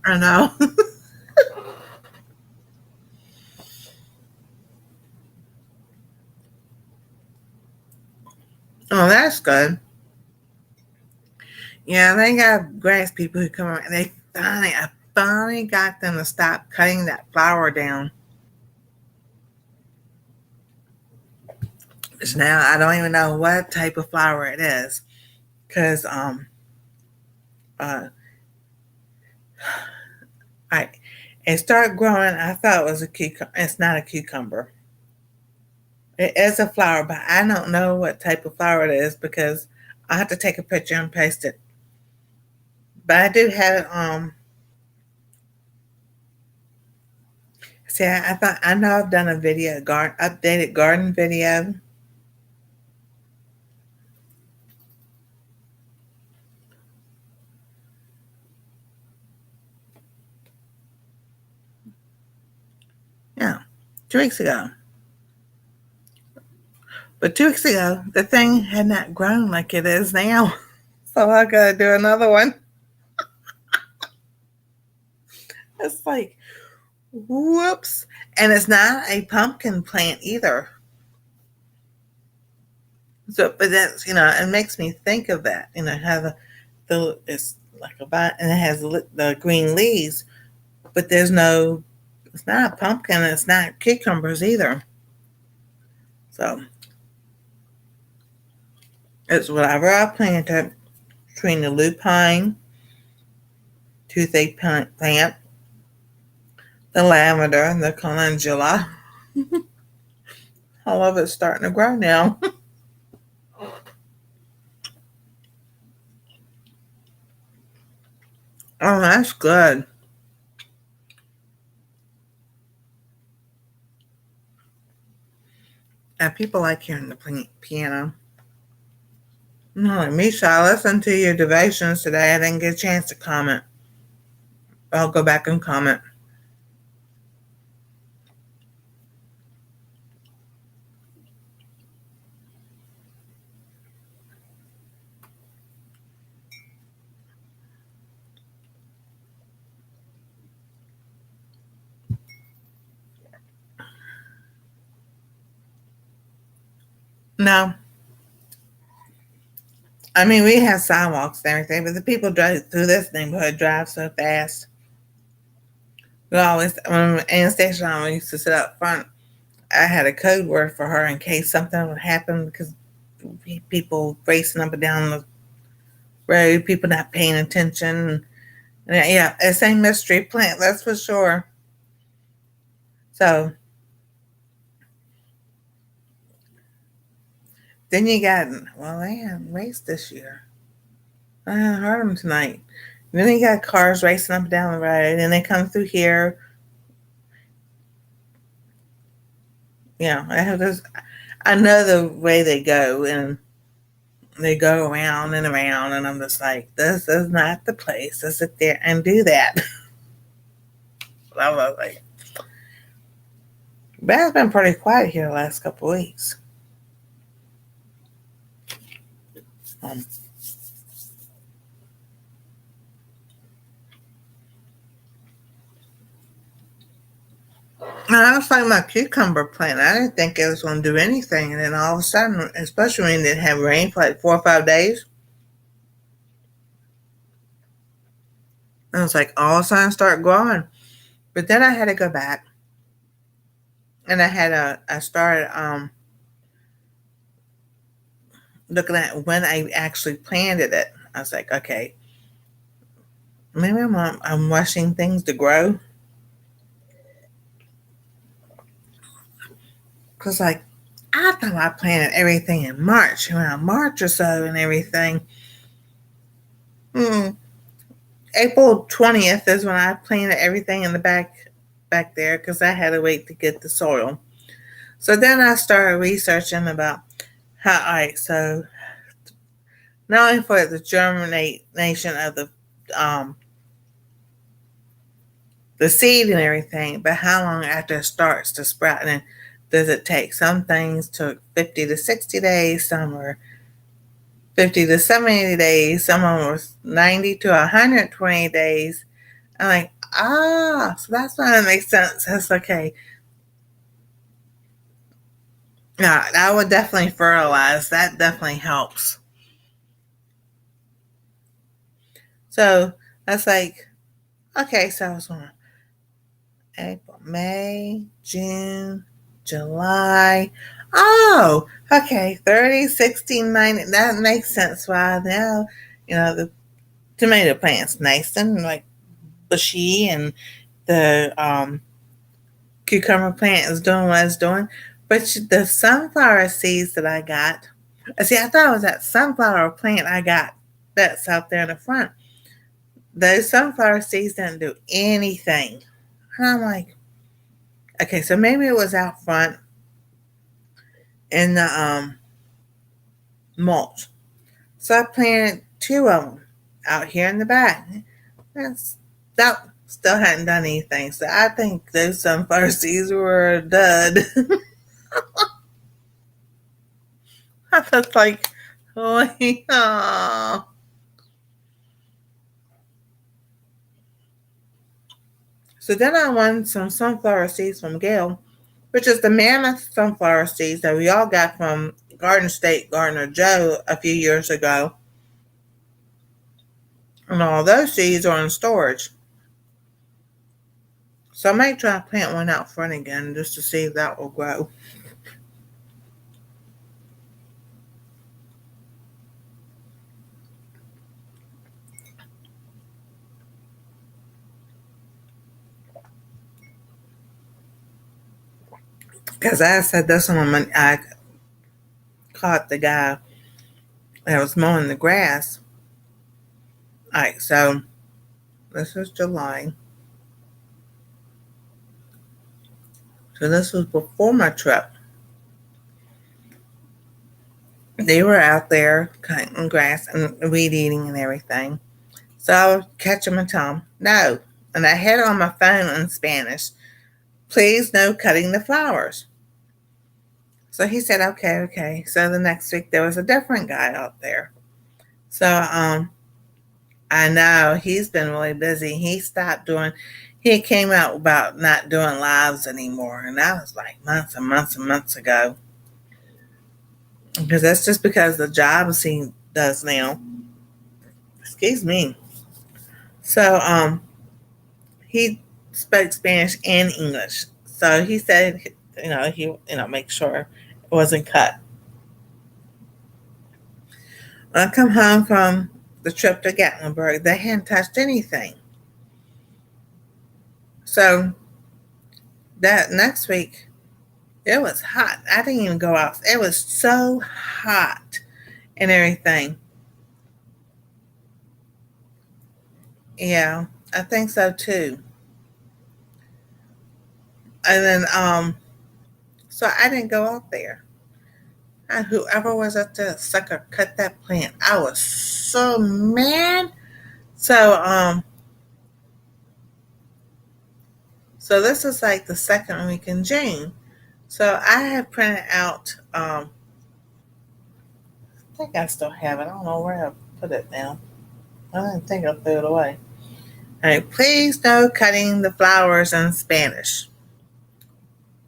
I know. Oh, that's good. Yeah, they got grass people who come around. I finally got them to stop cutting that flower down. Because now I don't even know what type of flower it is. Because uh, I it started growing. I thought it was a cucumber. It's not a cucumber. It is a flower, but I don't know what type of flower it is because I have to take a picture and paste it. But I do have it. See, I thought I know I've done a video, updated garden video. Yeah, 2 weeks ago. But 2 weeks ago, the thing had not grown like it is now. So I gotta do another one. It's like, whoops. And it's not a pumpkin plant either. So, but that's, it makes me think of that, how it's like a vine and it has the green leaves, but it's not a pumpkin, it's not cucumbers either. So it's whatever I planted between the lupine, toothache plant, the lavender, and the calendula. All of it's starting to grow now. Oh, that's good. And people like hearing the piano. No, Misha, I listened to your devotions today. I didn't get a chance to comment. I'll go back and comment. No, I mean we have sidewalks and everything, but the people drive through this neighborhood drive so fast. We always, when Anastasia used to sit up front, I had a code word for her in case something would happen because people racing up and down the road, people not paying attention. Yeah, it's a mystery plant, that's for sure. So then you got, well, they had race this year. I haven't heard them tonight. Then you got cars racing up and down the road, and they come through here. I have this. I know the way they go, and they go around and around, and I'm just like, this is not the place to sit there and do that. I was like, but it's been pretty quiet here the last couple of weeks. Um, And I was like my cucumber plant. I didn't think it was going to do anything. And then all of a sudden, especially when it didn't have rain for like 4 or 5 days, I was like, all of a sudden start growing. But then I had to go back and I started looking at when I actually planted it. I was like, okay, maybe I'm rushing things to grow. Because, like, I thought I planted everything in March, around March or so, and everything. Mm, April 20th is when I planted everything in the back there because I had to wait to get the soil. So then I started researching about how, all right, so not only for the germination of um, the seed and everything, but how long after it starts to sprout and does it take? Some things took 50 to 60 days, some were 50 to 70 days, some of them was 90 to 120 days. I'm like, so that's why it makes sense. That's okay. Yeah, that would definitely fertilize. That definitely helps. So that's like, okay, so I was going April, May, June, July. Oh, okay, 30, 16, 90. That makes sense. Why now, the tomato plant's nice and like bushy, and the cucumber plant is doing what it's doing. But the sunflower seeds that I got, see, I thought it was that sunflower plant I got that's out there in the front. Those sunflower seeds didn't do anything. And I'm like, okay, so maybe it was out front in the mulch. So I planted two of them out here in the back. That's that still hadn't done anything. So I think those sunflower seeds were a dud. I was like, oh, yeah. So then I won some sunflower seeds from Gail, which is the mammoth sunflower seeds that we all got from Garden State Gardener Joe a few years ago. And all those seeds are in storage. So I might try to plant one out front again just to see if that will grow. Because I said this one, I caught the guy that was mowing the grass. All right, so this is July. So this was before my trip. They were out there cutting grass and weed eating and everything. So I would catch them and tell them, no. And I had it on my phone in Spanish. Please, no cutting the flowers. So he said, okay, okay. So the next week there was a different guy out there. So I know he's been really busy. He came out about not doing lives anymore. And that was like months and months and months ago. Because that's just because the jobs he does now. Excuse me. So he spoke Spanish and English. So he said, make sure it wasn't cut. When I come home from the trip to Gatlinburg, they hadn't touched anything. So that next week, it was hot. I didn't even go out. It was so hot and everything. Yeah, I think so too. And then, so I didn't go out there. And whoever was at the sucker cut that plant. I was so mad. So, so this is like the second week in June. So I have printed out. I think I still have it. I don't know where I put it now. I didn't think I threw it away. All right, please no cutting the flowers in Spanish.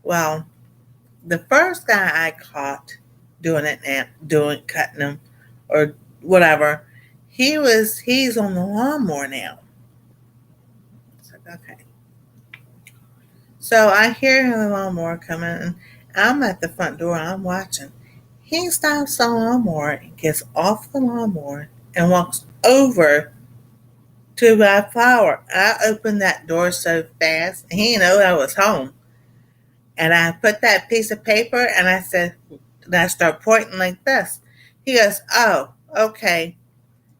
Well, the first guy I caught doing it now, cutting them or whatever, he's on the lawnmower now. It's like, okay. So I hear the lawnmower coming, and I'm at the front door. I'm watching. He stops the lawnmower and gets off the lawnmower and walks over to my flower. I opened that door so fast, he didn't know I was home. And I put that piece of paper and I said, and I start pointing like this. He goes, oh, okay.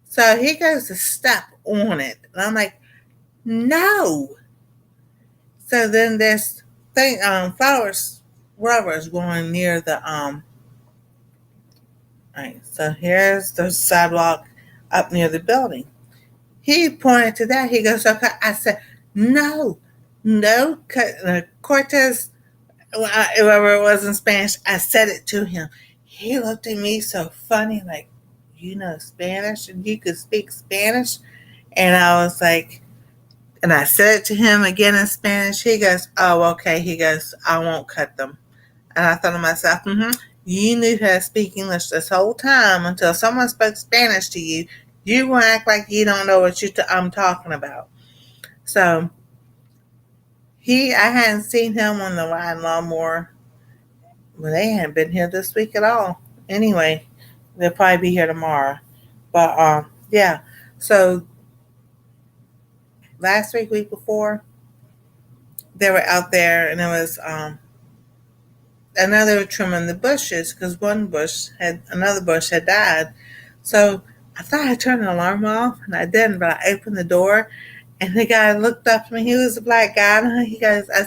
So he goes to step on it. And I'm like, no. So then this thing, flowers, rubber is going near the, right. So here's the sidewalk up near the building. He pointed to that. He goes, okay. I said, no, no, Cortez, whoever it was in Spanish, I said it to him. He looked at me so funny, like, you know Spanish and you could speak Spanish? And I was like, and I said it to him again in Spanish. He goes, oh, okay. He goes, I won't cut them. And I thought to myself, you knew how to speak English this whole time until someone spoke Spanish to you. You will act like you don't know what I'm talking about. So I hadn't seen him on the riding lawnmower. Well, they hadn't been here this week at all. Anyway, they'll probably be here tomorrow. But yeah. So last week before, they were out there, and it was another trimming the bushes because another bush had died. So I thought I turned the alarm off, and I didn't. But I opened the door, and the guy looked up to me. He was a black guy. And he goes, I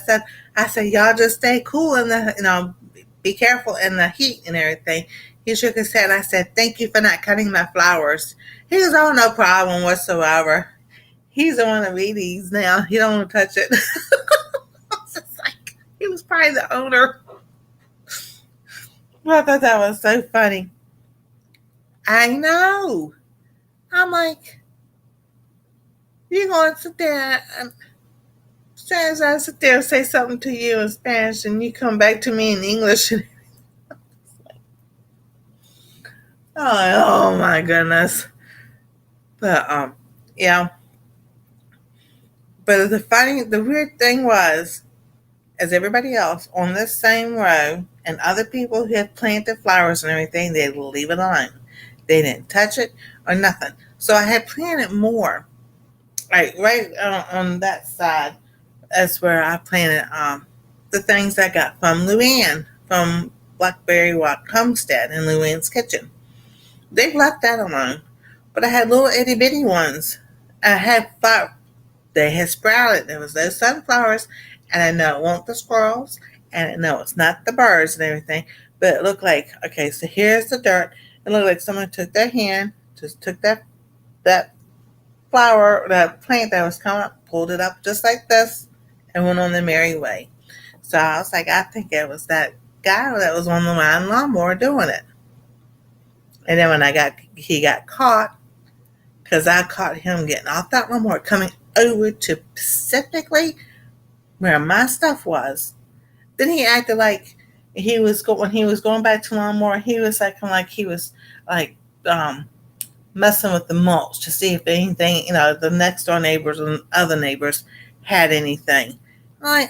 said, y'all just stay cool in the, be careful in the heat and everything. He shook his head. I said, thank you for not cutting my flowers. He goes, oh, no problem whatsoever. He's the one to read these now. He don't want to touch it. I was just like, he was probably the owner. Well, I thought that was so funny. I know. I'm like, you're going to sit there and as I sit there and say something to you in Spanish and you come back to me in English. Oh my goodness. But yeah. But the weird thing was, as everybody else on this same row and other people who had planted flowers and everything, they'd leave it alone. They didn't touch it or nothing. So I had planted more. Right on that side. That's where I planted the things I got from Luann from Blackberry Rock Homestead in Luann's kitchen. They've left that alone. But I had little itty bitty ones. I had five. They had sprouted. There was no sunflowers, and I know it wasn't the squirrels, and I know it's not the birds and everything. But it looked like, okay, so here's the dirt. It looked like someone took their hand, just took that flower, that plant that was coming up, pulled it up just like this, and went on their merry way. So I was like, I think it was that guy that was on the lawnmower doing it. And then when he got caught, because I caught him getting off that lawnmower, coming over to specifically where my stuff was. Then he acted like when he was going back to lawnmower, he was acting like he was like messing with the mulch to see if anything, the next door neighbors and other neighbors had anything. I'm like,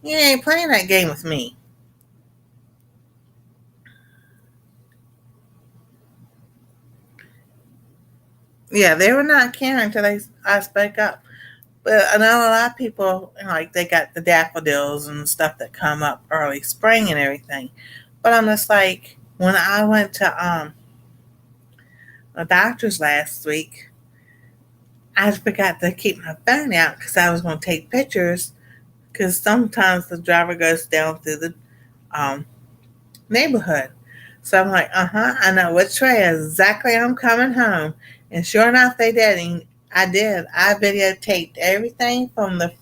you ain't playing that game with me. Yeah, they were not caring until I spoke up. But I know a lot of people, like they got the daffodils and stuff that come up early spring and everything. But I'm just like, when I went to a doctor's last week, I forgot to keep my phone out because I was going to take pictures. Because sometimes the driver goes down through the neighborhood. So I'm like, I know which way exactly I'm coming home. And sure enough, they did. And I did. I videotaped everything from the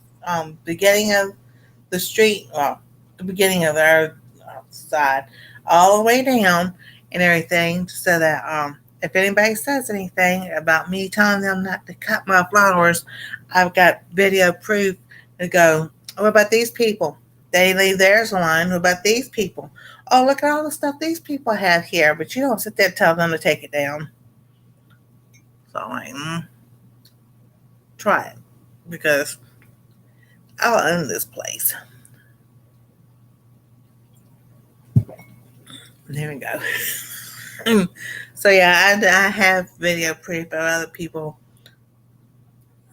beginning of the street, well, the beginning of our side, all the way down and everything, so that if anybody says anything about me telling them not to cut my flowers, I've got video proof to go, what about these people? they leave theirs alone. What about these people? Oh, look at all the stuff these people have here, but you don't sit there and tell them to take it down. So I'm like, try it, because I'll own this place. There we go. So yeah, I have video proof of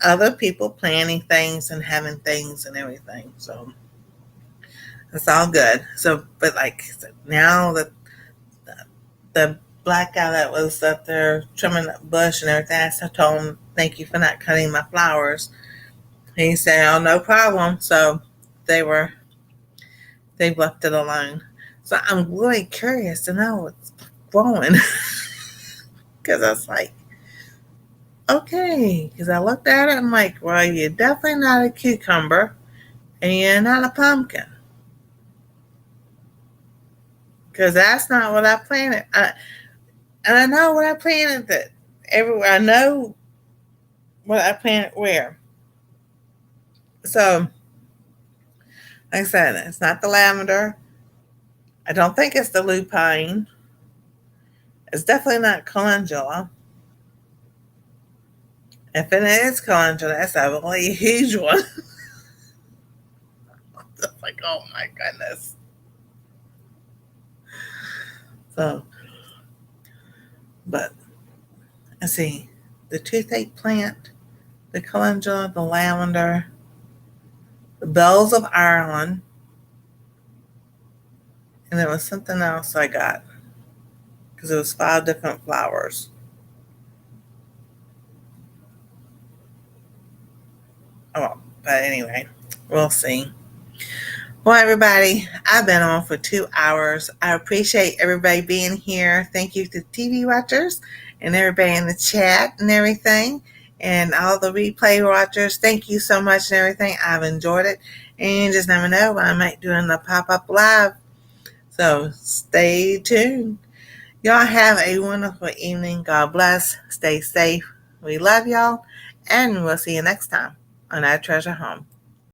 other people planning things and having things and everything. So it's all good. So, but like now that the black guy that was up there trimming the bush and everything, I told him, "Thank you for not cutting my flowers." He said, "Oh, no problem." So they left it alone. So I'm really curious to know what's growing, because I was like, okay, because I looked at it, I'm like, well, you're definitely not a cucumber, and you're not a pumpkin, because that's not what I planted. And I know what I planted that everywhere. I know what I planted where. So, like I said, it's not the lavender. I don't think it's the lupine. It's definitely not calendula. If it is calendula, that's a really huge one. It's like, oh my goodness. So, but let's see, the toothache plant, the calendula, the lavender, the bells of Ireland, and there was something else I got, because it was 5 different flowers. Oh, but anyway, we'll see. Well, everybody, I've been on for 2 hours. I appreciate everybody being here. Thank you to TV watchers and everybody in the chat and everything, and all the replay watchers. Thank you so much and everything. I've enjoyed it. And you just never know when I might do a pop-up live. So stay tuned. Y'all have a wonderful evening. God bless. Stay safe. We love y'all. And we'll see you next time on Our Treasure Home.